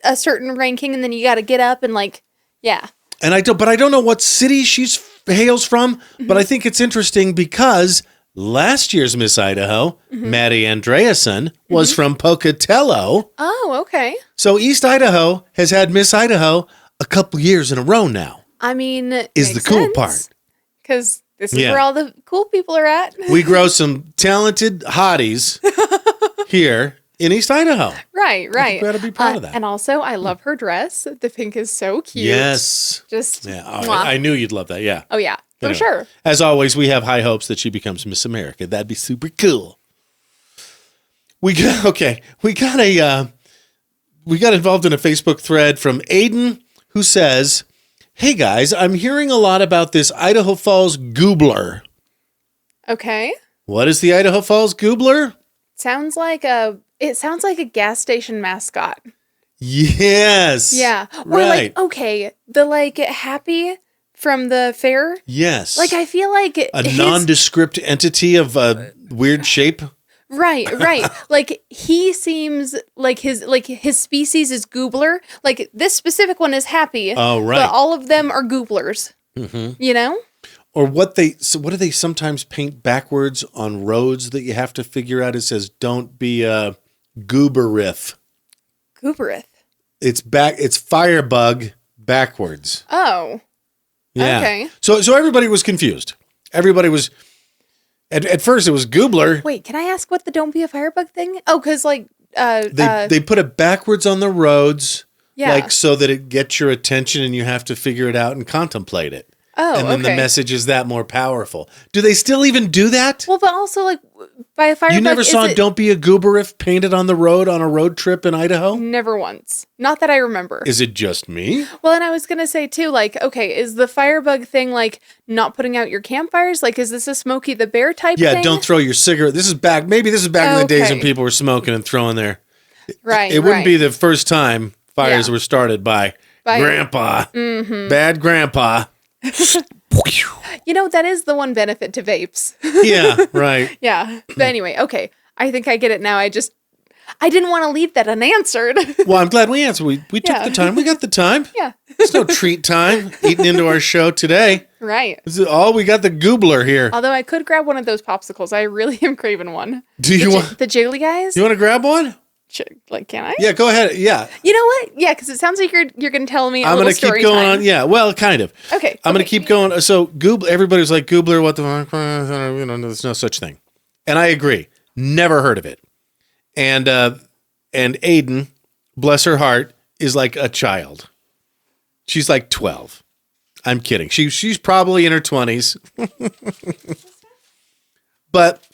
a certain ranking and then you gotta get up and yeah. And I don't know what city she's hails from, but I think it's interesting because last year's Miss Idaho, Maddie Andreasen, was from Pocatello. Oh, okay. So East Idaho has had Miss Idaho a couple years in a row now. I mean, is the cool part. Because this is where all the cool people are at. We grow some talented hotties here in East Idaho. Right. We gotta be proud of that. And also, I love her dress. The pink is so cute. Yes. Just, yeah. mwah. I knew you'd love that. Yeah. Oh, yeah. For Anyway, sure. As always, we have high hopes that she becomes Miss America. That'd be super cool. We got involved in a Facebook thread from Aiden who says, "Hey guys, I'm hearing a lot about this Idaho Falls Goobler." Okay. What is the Idaho Falls Goobler? Sounds like a gas station mascot. Yes. Yeah. Or right. the happy from the fair. Yes. I feel like a nondescript entity of a weird shape. Right. He seems like his species is Goobler. This specific one is happy. Oh, right. But all of them are Gooblers. Mm-hmm. Or what do they sometimes paint backwards on roads that you have to figure out? It says, "Don't be a Guberif." Guberif. It's firebug backwards. Oh. Yeah. Okay. So everybody was confused. Everybody was at first it was Goobler. Wait, can I ask what the "Don't Be a Firebug" thing? Oh, because they put it backwards on the roads, yeah, so that it gets your attention and you have to figure it out and contemplate it. Oh, and then the okay. message is that more powerful. Do they still even do that? Well, but also like by a firebug. You never saw "Don't Be A Guberif" painted on the road on a road trip in Idaho? Never once. Not that I remember. Is it just me? Well, and I was going to say too, like, okay, is the firebug thing like not putting out your campfires? Like, is this a Smokey the Bear type thing? Yeah, don't throw your cigarette. This is back in the days when Okay. people were smoking and throwing their. Right. It wouldn't be the first time fires Yeah. were started by Grandpa. Mm-hmm. Bad Grandpa. You know, that is the one benefit to vapes. Yeah, right. Yeah. But anyway, okay. I think I get it now. I didn't want to leave that unanswered. Well, I'm glad we answered. We took Yeah. the time. We got the time. Yeah. It's no treat time eating into our show today. Right. This is all we got the Goobler here. Although I could grab one of those popsicles. I really am craving one. Do you want The jiggly guys? you want to grab one? Like, can I? Yeah, go ahead. Yeah. You know what? Yeah, because it sounds like you're going to tell me a I'm little going to keep story going time. on. Yeah, well, kind of. Okay. I'm going to keep going. So, Goobler, everybody's like, Goobler, what the fuck? You know, there's no such thing. And I agree. Never heard of it. And Aiden, bless her heart, is like a child. She's like 12. I'm kidding. She's probably in her 20s. But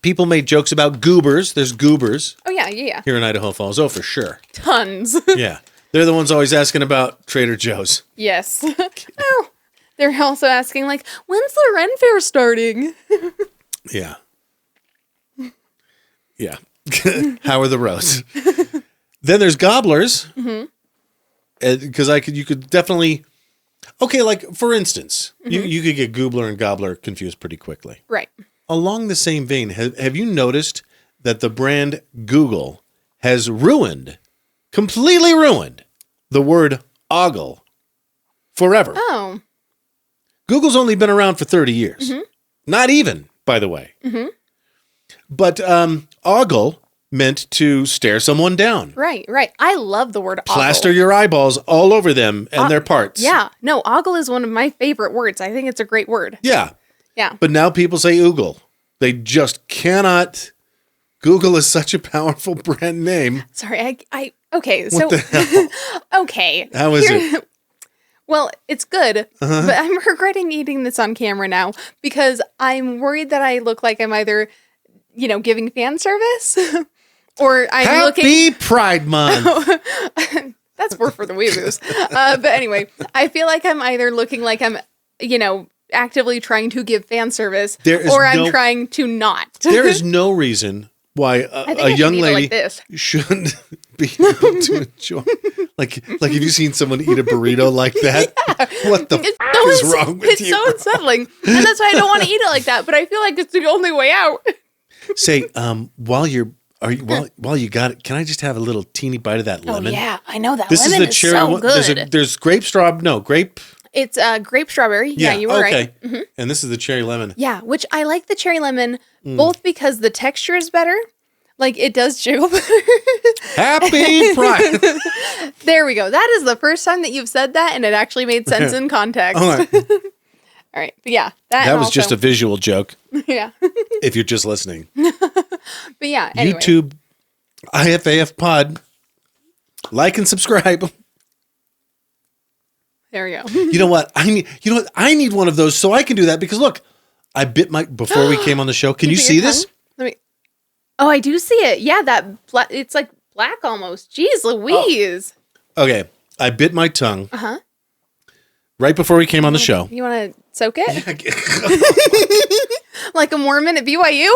people made jokes about goobers. There's goobers Oh, yeah. here in Idaho Falls. Oh, for sure. Tons. Yeah. They're the ones always asking about Trader Joe's. Yes. Oh, they're also asking, like, when's the Ren Fair starting? Yeah. Yeah. How are the roads? Then there's gobblers. Because you could definitely, okay, like for instance, you could get goobler and gobbler confused pretty quickly. Right. Along the same vein, have you noticed that the brand Google has completely ruined the word ogle forever? Oh. Google's only been around for 30 years. Not even, by the way. But ogle meant to stare someone down. Right. I love the word ogle. Plaster your eyeballs all over them and their parts. Yeah. No, ogle is one of my favorite words. I think it's a great word. Yeah. Yeah. But now people say oogle. They just cannot. Google is such a powerful brand name. Sorry, okay, so What the hell? okay. How is it? Well, it's good, but I'm regretting eating this on camera now because I'm worried that I look like I'm either, giving fan service or I'm looking. Happy Pride Month. That's more for the weeboos. But anyway, I feel like I'm either looking like I'm, actively trying to give fan service or I'm trying to not. There is no reason why a young lady like this. shouldn't be able to enjoy. Like, have you seen someone eat a burrito like that? Yeah. What the f*** is wrong with you? It's so unsettling. And that's why I don't want to eat it like that. But I feel like it's the only way out. Say, while you got it, can I just have a little teeny bite of that lemon? Oh, yeah. I know that This lemon is the cherry so one. good. There's grape grape. It's grape strawberry. Yeah, you were right. Okay. And this is the cherry lemon. Yeah, which I like the cherry lemon both because the texture is better. Like, it does jiggle better. Happy Pride. There we go. That is the first time that you've said that, and it actually made sense in context. All right. All right. But yeah. That was just a visual joke. Yeah. If you're just listening. But yeah, anyway. YouTube, IFAF Pod. Like and subscribe. There we go. You know what? I need one of those so I can do that because look, I bit before we came on the show. Can you see this? Oh, I do see it. Yeah, it's like black almost. Jeez Louise. Oh. Okay. I bit my tongue. Right before we came on the show. You want to soak it? Like a Mormon at BYU?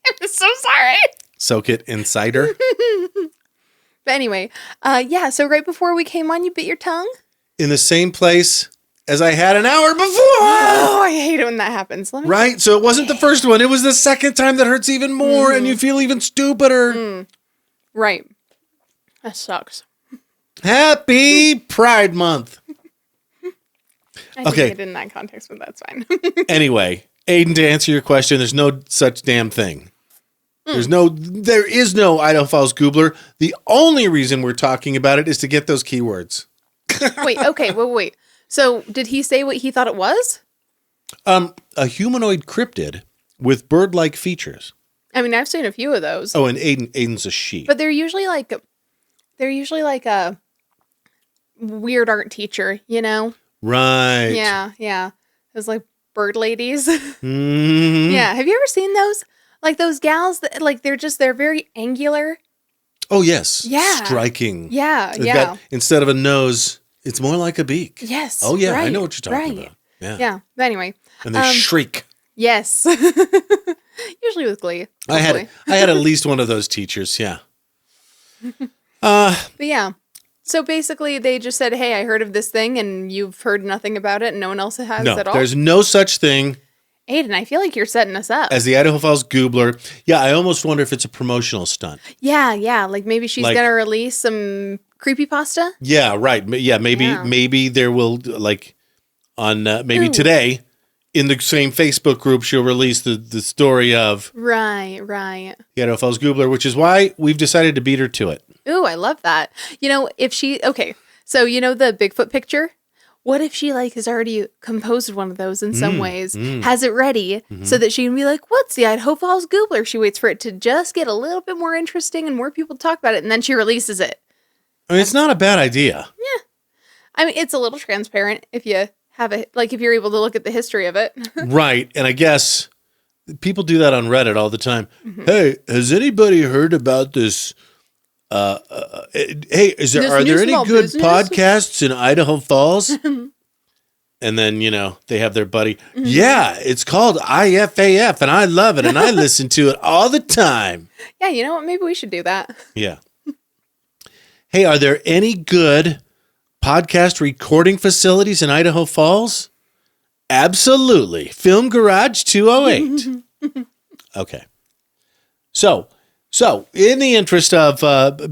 I'm so sorry. Soak it in cider. But anyway, yeah, so right before we came on, you bit your tongue? In the same place as I had an hour before. Oh, I hate it when that happens. Right? So it wasn't the first one. It was the second time that hurts even more and you feel even stupider. Right. That sucks. Happy Pride Month. I think it in that context, but that's fine. Anyway, Aiden, to answer your question, there's no such damn thing. There is no Idaho Falls Goobler. The only reason we're talking about it is to get those keywords. Wait. So did he say what he thought it was? A humanoid cryptid with bird-like features. I mean, I've seen a few of those. Oh, and Aiden's a sheep. But they're usually like a weird art teacher, you know? Right. Yeah, yeah. Those like bird ladies. Mhm. Yeah. Have you ever seen those? Like those gals that like they're very angular. Oh, yes. Yeah. Striking. Yeah, They've yeah. got, instead of a nose, it's more like a beak. Yes. Oh, yeah. I right, know what you're talking right. about. Yeah. Yeah. But anyway. And they shriek. Yes. Usually with glee. I hopefully. had at least one of those teachers. Yeah. But yeah. So basically they just said, hey, I heard of this thing and you've heard nothing about it and no one else has No, at all. there's no such thing Aiden, I feel like you're setting us up. as the Idaho Falls Goobler. Yeah, I almost wonder if it's a promotional stunt. Yeah, yeah. Like maybe she's Like- going to release some creepypasta. Yeah, right. Yeah, maybe there will, like, on maybe Ooh. today, in the same Facebook group, she'll release the story of Right, right. the Idaho Falls Goobler, which is why we've decided to beat her to it. Ooh, I love that. You know, if she, okay, so you know the Bigfoot picture? What if she like has already composed one of those in some ways, has it ready so that she can be like, what's the Idaho Falls Goobler? She waits for it to just get a little bit more interesting and more people talk about it, and then she releases it. I mean, it's not a bad idea. I mean, it's a little transparent if you have it, like if you're able to look at the history of it. Right. And I guess people do that on Reddit all the time. Hey, has anybody heard about this? Hey, This are new there any small good business? podcasts in Idaho Falls? And then, they have their buddy. Yeah, it's called IFAF and I love it. And I listen to it all the time. Yeah, you know what? Maybe we should do that. Yeah. Hey, are there any good podcast recording facilities in Idaho Falls? Absolutely. Film Garage 208. Okay. So, in the interest of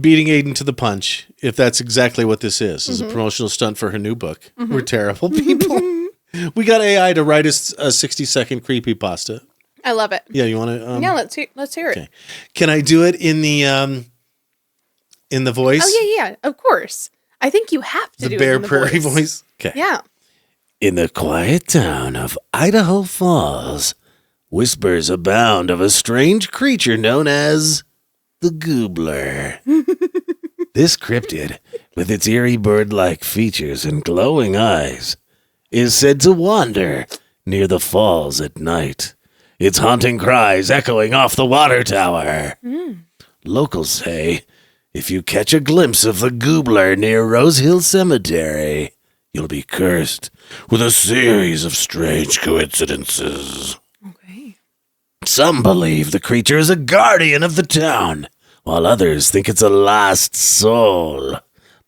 beating Aiden to the punch, if that's exactly what this is a promotional stunt for her new book. We're terrible people. We got AI to write us a 60-second creepypasta. I love it. Yeah, you want to? Yeah, let's hear it. Okay. Can I do it in the voice? Oh yeah, of course. I think you have to The do it Bear in the Prairie voice? Okay. Yeah. In the quiet town of Idaho Falls, whispers abound of a strange creature known as the Goobler. This cryptid, with its eerie bird-like features and glowing eyes, is said to wander near the falls at night, its haunting cries echoing off the water tower. Locals say if you catch a glimpse of the Goobler near Rose Hill Cemetery, you'll be cursed with a series of strange coincidences. Okay. Some believe the creature is a guardian of the town, while others think it's a lost soul.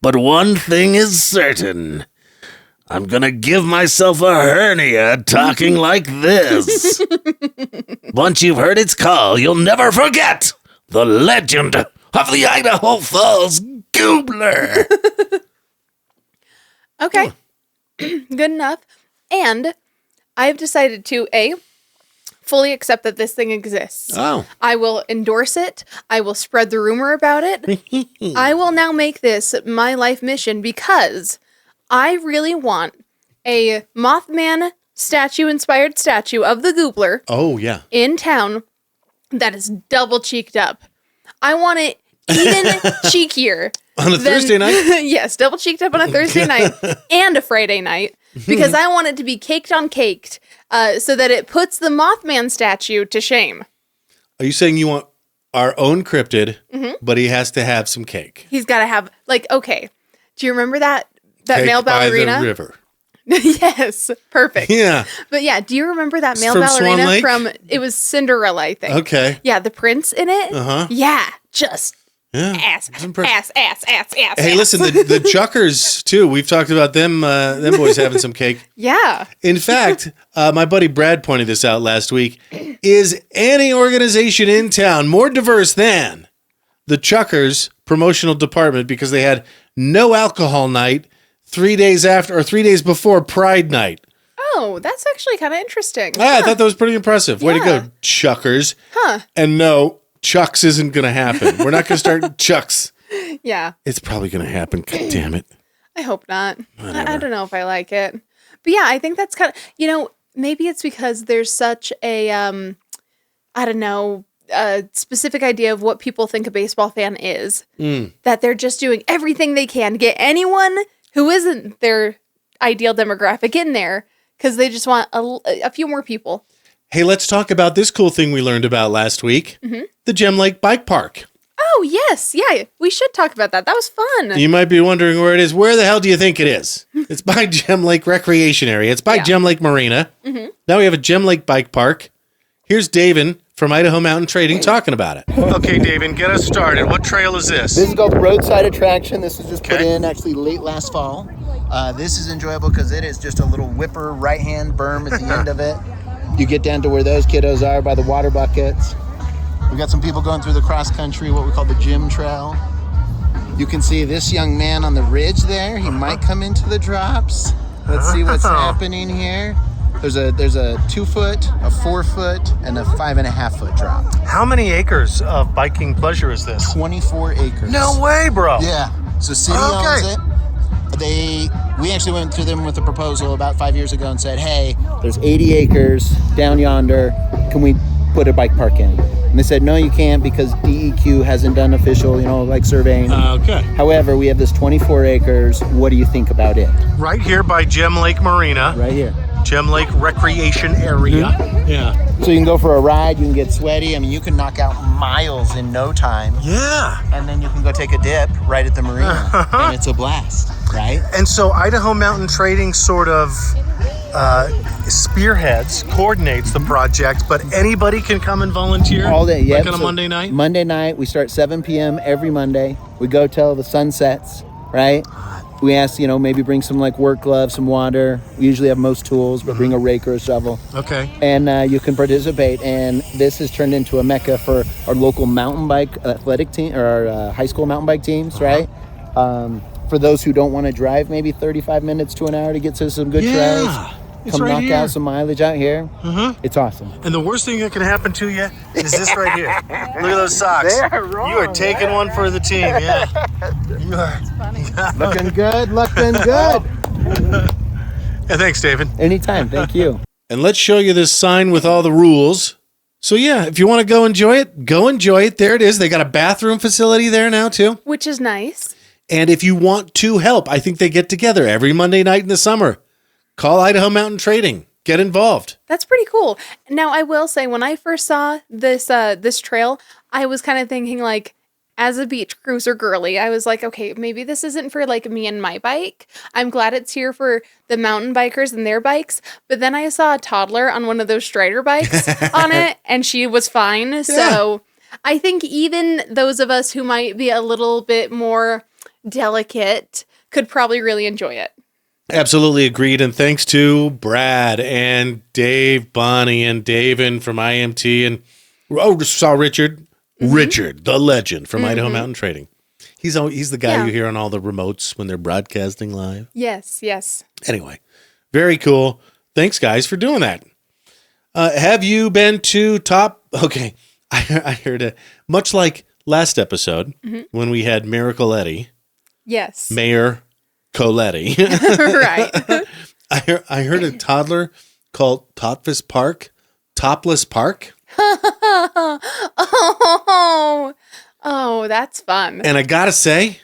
But one thing is certain. I'm gonna give myself a hernia talking like this. Once you've heard its call, you'll never forget the legend of the Idaho Falls Goobler. Okay. Good enough. And I've decided to fully accept that this thing exists. Oh. I will endorse it. I will spread the rumor about it. I will now make this my life mission because I really want a Mothman inspired statue of the Goobler Oh, yeah. in town that is double cheeked up. I want it even cheekier. On a Thursday night? Yes, double cheeked up on a Thursday night and a Friday night because I want it to be caked on caked so that it puts the Mothman statue to shame. Are you saying you want our own cryptid, but he has to have some cake? He's got to have, like, okay. Do you remember that Cake male by ballerina? the river. Yes, perfect. Yeah. But yeah, do you remember that male From Swan ballerina Lake? from, it was Cinderella, I think. Okay. Yeah, the prince in it. Uh-huh. Yeah, just Yeah. ass. Hey, listen, the Chukars, too. We've talked about them boys having some cake. Yeah. In fact, my buddy Brad pointed this out last week. Is any organization in town more diverse than the Chukars promotional department because they had no alcohol night 3 days after or 3 days before Pride Night? Oh, that's actually kind of interesting. I thought that was pretty impressive. Way to Yeah. go, Chukars. Huh. And no, Chucks isn't going to happen. We're not going to start Chucks. Yeah. It's probably going to happen. God damn it. I hope not. I don't know if I like it. But yeah, I think that's kind of, maybe it's because there's such a, I don't know, a specific idea of what people think a baseball fan is, that they're just doing everything they can to get anyone who isn't their ideal demographic in there because they just want a few more people. Hey, let's talk about this cool thing we learned about last week. The Gem Lake Bike Park. Oh, yes. Yeah, we should talk about that. That was fun. You might be wondering where it is. Where the hell do you think it is? It's by Gem Lake Recreation Area. It's by Gem Lake Marina. Now we have a Gem Lake Bike Park. Here's Davin from Idaho Mountain Trading talking about it. Okay, Davin, get us started. What trail is this? This is called the Roadside Attraction. This was just put in actually late last fall. This is enjoyable because it is just a little whipper right-hand berm at the end of it. You get down to where those kiddos are by the water buckets. We got some people going through the cross country, what we call the gym trail. You can see this young man on the ridge there. He might come into the drops. Let's see what's happening here. There's a 2 foot, a 4 foot, and a 5.5 foot drop. How many acres of biking pleasure is this? 24 acres. No way, bro. Yeah. So city owns it. We actually went to them with a proposal about 5 years ago and said, hey, there's 80 acres down yonder. Can we put a bike park in? And they said, no, you can't because DEQ hasn't done official, surveying. Okay. However, we have this 24 acres. What do you think about it? Right here by Gem Lake Marina. Right here. Gem Lake Recreation Area. Yeah. So you can go for a ride. You can get sweaty. I mean, you can knock out miles in no time. Yeah. And then you can go take a dip right at the marina. And it's a blast, right? And so Idaho Mountain Trading sort of spearheads, coordinates the project, but anybody can come and volunteer all day. Yep. Like on a Monday night? Monday night, we start 7 p.m. every Monday. We go till the sun sets, right? We ask, maybe bring some work gloves, some water. We usually have most tools, but bring a rake or a shovel. Okay. And you can participate. And this has turned into a mecca for our local mountain bike athletic team, or our high school mountain bike teams, right? For those who don't want to drive maybe 35 minutes to an hour to get to some good trails. Come right knock here. out some mileage out here. It's awesome. And the worst thing that can happen to you is this right here. Look at those socks. They are wrong, you are taking one for the team, yeah. You are. Looking good. Yeah, thanks, David. Anytime. Thank you. And let's show you this sign with all the rules. So yeah, if you want to go enjoy it, go enjoy it. There it is. They got a bathroom facility there now too. Which is nice. And if you want to help, I think they get together every Monday night in the summer. Call Idaho Mountain Trading. Get involved. That's pretty cool. Now, I will say, when I first saw this trail, I was kind of thinking, as a beach cruiser girly, I was like, okay, maybe this isn't for, me and my bike. I'm glad it's here for the mountain bikers and their bikes. But then I saw a toddler on one of those Strider bikes on it, and she was fine. Yeah. So I think even those of us who might be a little bit more delicate could probably really enjoy it. Absolutely agreed. And thanks to Brad and Dave, Bonnie, and Davin from IMT. And saw Richard. Richard, the legend from Idaho Mountain Trading. He's the guy you hear on all the remotes when they're broadcasting live. Yes. Anyway, very cool. Thanks, guys, for doing that. Have you been to Okay, I heard it. Much like last episode when we had Miracle Eddie. Yes. Mayor Coletti. Right. I heard a toddler called Tautphaus Park, Topless Park. Oh, that's fun. And I gotta say,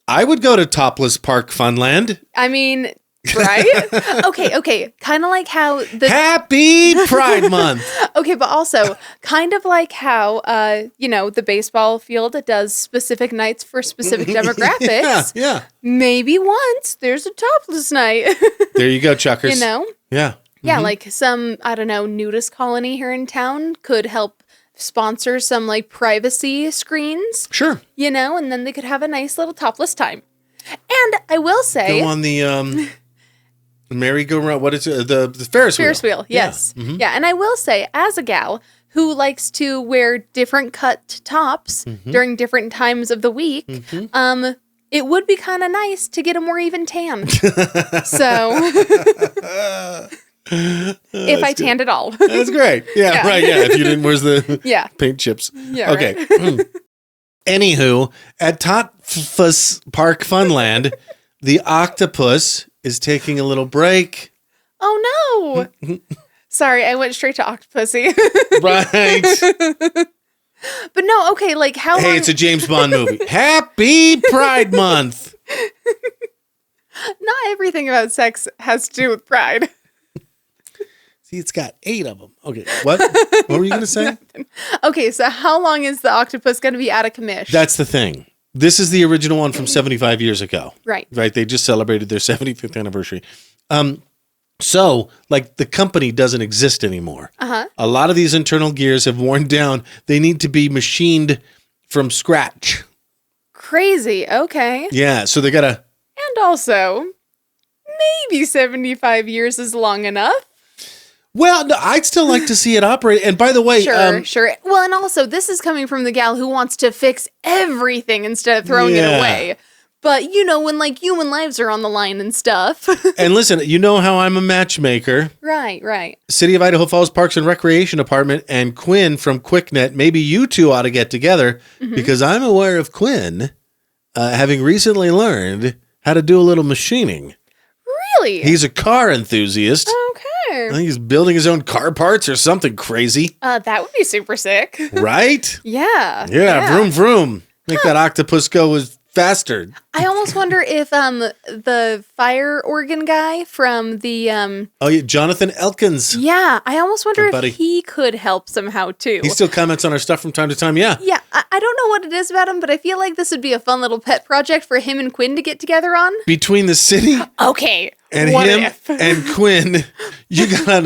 I would go to Topless Park Funland. I mean, right? Okay. Kind of like how Happy Pride Month. Okay, but also kind of like how the baseball field does specific nights for specific demographics. Yeah. Maybe once there's a topless night. There you go, Chukars. Yeah. Yeah, Mhm. like some, nudist colony here in town could help sponsor some privacy screens. Sure. And then they could have a nice little topless time. And I will say, go on the merry-go-round. What is it? The Ferris wheel. Ferris wheel, yes. Yeah. Yeah, and I will say, as a gal who likes to wear different cut tops during different times of the week, it would be kind of nice to get a more even tan. So... if I tanned at all. That's great. Yeah, right. Yeah. If you didn't, where's the paint chips? Yeah. Okay. Right. Anywho, at Tautphaus Park Funland, the octopus is taking a little break. Oh, no. Sorry, I went straight to Octopussy. Right. But no, okay, how long... Hey, it's a James Bond movie. Happy Pride Month. No, everything about sex has to do with pride. See, it's got 8 of them. Okay, what? What were you going to say? Okay, so how long is the octopus going to be out of commission? That's the thing. This is the original one from 75 years ago. Right. Right. They just celebrated their 75th anniversary. So, like, the company doesn't exist anymore. A lot of these internal gears have worn down. They need to be machined from scratch. Crazy. Okay. Yeah. So they got to. And also, maybe 75 years is long enough. Well, no, I'd still like to see it operate. And by the way, Sure. Well, and also, this is coming from the gal who wants to fix everything instead of throwing it away. But, you know, when, like, human lives are on the line and stuff. And listen, you know how I'm a matchmaker. Right. City of Idaho Falls Parks and Recreation Department and Quinn from QuickNet, maybe you two ought to get together because I'm aware of Quinn having recently learned how to do a little machining. Really? He's a car enthusiast. Okay. I think he's building his own car parts or something crazy. That would be super sick. Right? Yeah. Vroom, vroom. Make that octopus go as faster. I almost wonder if the fire organ guy from the Oh, yeah, Jonathan Elkins. yeah, I almost wonder Good if buddy. he could help somehow too. He still comments on our stuff from time to time. Yeah. Yeah, I don't know what it is about him, but I feel like this would be a fun little pet project for him and Quinn to get together on. Between the city Okay. and what him if? and Quinn, you got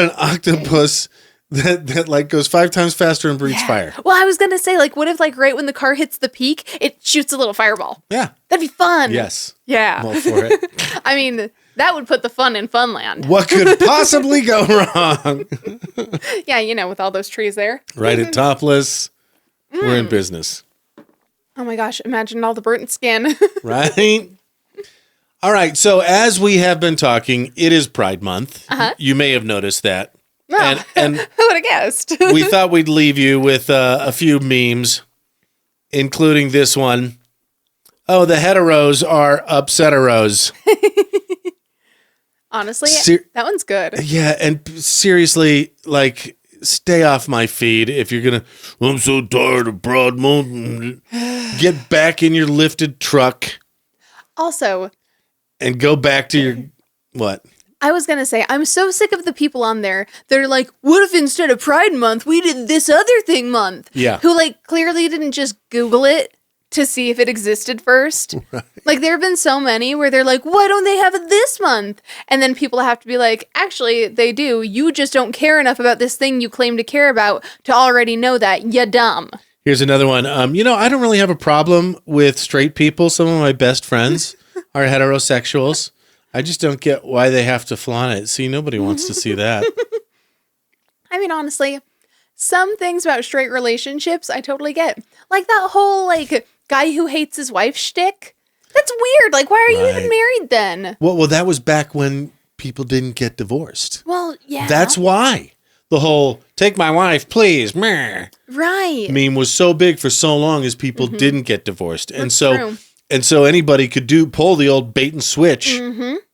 an octopus that like goes 5 times faster and breathes fire. Well, I was gonna say, like, what if, like, right when the car hits the peak, it shoots a little fireball? Yeah. That'd be fun. Yes. Yeah. I'm all for it. I mean, that would put the fun in Funland. What could possibly go wrong? Yeah, you know, with all those trees there. Right at Topless, we're in business. Oh my gosh, imagine all the burnt skin. Right? All right. So as we have been talking, it is Pride Month. You may have noticed that. Oh, And who would have guessed? we thought we'd leave you with a few memes, including this one. Oh, the heteros are upsetteros. Honestly, that one's good. Yeah, and seriously, like, stay off my feed if you're going to, I'm so tired of Broad Mountain. Get back in your lifted truck Also, and go back to your, what? I was going to say, I'm so sick of the people on there that are like, what if instead of Pride Month, we did this other thing month? Yeah. Who, like, clearly didn't just Google it to see if it existed first. Right. Like, there have been so many where they're like, why don't they have it this month? And then people have to be like, actually, they do. You just don't care enough about this thing you claim to care about to already know that. You dumb. Here's another one. You know, I don't really have a problem with straight people. Some of my best friends are heterosexuals. I just don't get why they have to flaunt it. See, nobody wants to see that. I mean, honestly, some things about straight relationships I totally get. Like that whole, like, guy who hates his wife shtick. That's weird. Like, why are you even married then? Well, that was back when people didn't get divorced. Well, yeah. That's why. The whole, take my wife, please, meh, right. meme was so big for so long as people didn't get divorced. And That's so true. And so anybody could pull the old bait and switch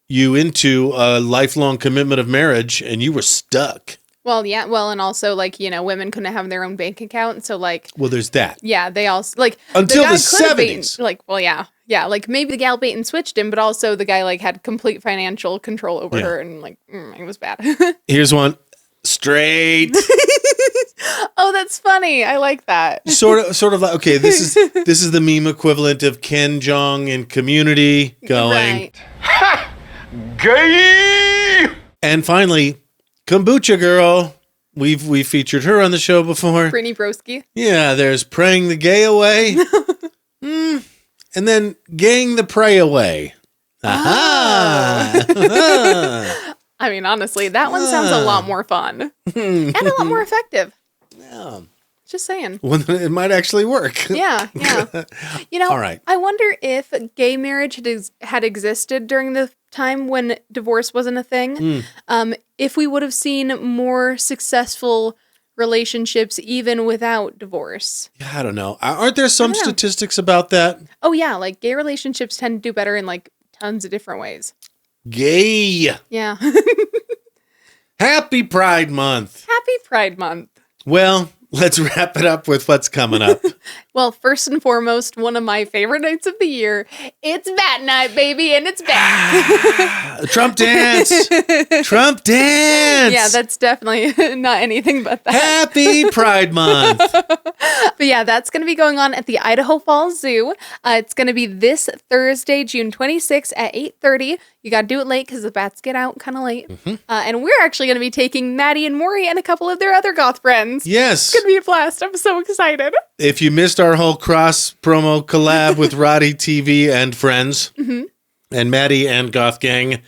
you into a lifelong commitment of marriage, and you were stuck. Well, yeah. Well, and also, like, you know, women couldn't have their own bank account. So, like, Well, there's that. yeah, they all, like, Until guy the could have 70s. Like, well, yeah. Yeah, like, maybe the gal bait and switched him, but also the guy, like, had complete financial control over her, and, like, it was bad. Here's one. Straight. Oh, that's funny. I like that. sort of like, okay, this is the meme equivalent of Ken Jeong in Community going. Right. Gay! And finally, Kombucha Girl. We've featured her on the show before. Brittany Broski. Yeah, there's praying the gay away. And then gaying the prey away. Aha! I mean, honestly, that one sounds a lot more fun. And a lot more effective. Yeah. Just saying. Well, it might actually work. Yeah. You know, All right. I wonder if gay marriage had existed during the time when divorce wasn't a thing. If we would have seen more successful relationships even without divorce. Yeah, I don't know. Aren't there some statistics about that? Oh, yeah. Like, gay relationships tend to do better in, like, tons of different ways. Gay. Yeah. Happy Pride Month. Happy Pride Month. Well, let's wrap it up with what's coming up. Well, first and foremost, one of my favorite nights of the year. It's Bat Night, baby, and it's back. Trump dance. Trump dance. Yeah, that's definitely not anything but that. Happy Pride Month. But yeah, that's going to be going on at the Idaho Falls Zoo. It's going to be this Thursday, June 26th at 8:30. You got to do it late because the bats get out kind of late. And we're actually going to be taking Maddie and Maury and a couple of their other goth friends. Yes. It's going to be a blast. I'm so excited. If you missed our whole cross promo collab with Roddy TV and friends and Maddie and Goth Gang,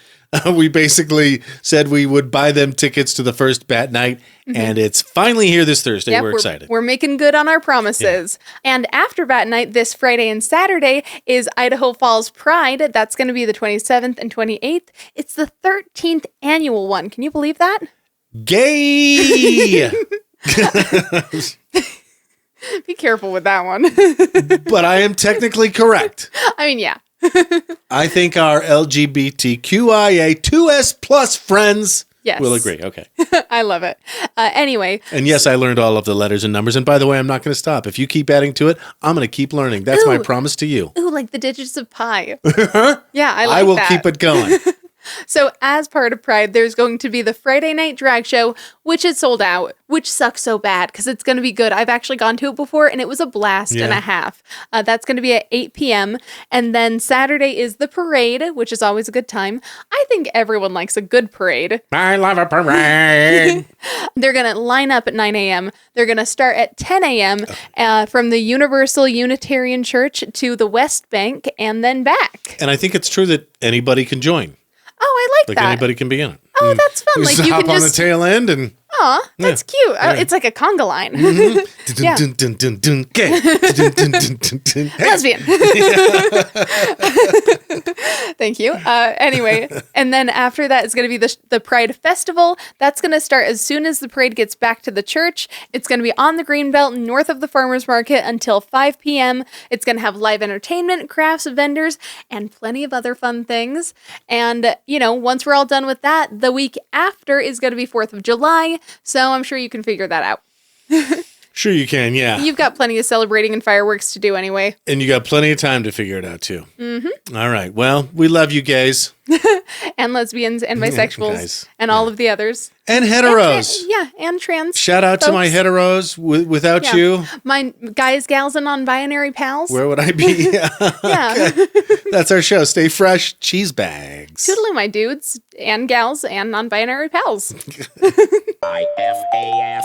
we basically said we would buy them tickets to the first Bat Night, and it's finally here this Thursday. Yep, we're excited. We're making good on our promises. Yeah. And after Bat Night, this Friday and Saturday is Idaho Falls Pride. That's going to be the 27th and 28th. It's the 13th annual one. Can you believe that? Gay! Be careful with that one. But I am technically correct. I mean, yeah. I think our LGBTQIA2S plus friends will agree. Okay. I love it. Anyway. And yes, I learned all of the letters and numbers. And by the way, I'm not going to stop. If you keep adding to it, I'm going to keep learning. That's my promise to you. Ooh, like the digits of pi. Yeah, I like that. I will keep it going. So as part of Pride, there's going to be the Friday night drag show, which is sold out, which sucks so bad because it's going to be good. I've actually gone to it before and it was a blast and a half. That's going to be at 8 p.m. And then Saturday is the parade, which is always a good time. I think everyone likes a good parade. I love a parade. They're going to line up at 9 a.m. They're going to start at 10 a.m. From the Universal Unitarian Church to the West Bank and then back. And I think it's true that anybody can join. Oh, I like that. Like anybody can be in it. Oh, that's fun. Like you hop can on just the tail end and... Aw, that's cute. It's like a conga line. Yeah. Gay. Lesbian. Thank you. Anyway, and then after that is going to be the Pride Festival. That's going to start as soon as the parade gets back to the church. It's going to be on the Greenbelt north of the farmers market until 5 p.m. It's going to have live entertainment, crafts, vendors, and plenty of other fun things. And, once we're all done with that, the week after is going to be 4th of July. So I'm sure you can figure that out. Sure you can, yeah. You've got plenty of celebrating and fireworks to do anyway. And you got plenty of time to figure it out, too. All right. Well, we love you gays. And lesbians and bisexuals and all of the others. And heteros. And trans. Shout out to my heteros. Without you. My guys, gals, and non-binary pals. Where would I be? Yeah. That's our show. Stay fresh. Cheese bags. Toodaloo, my dudes and gals and non-binary pals. IFAF.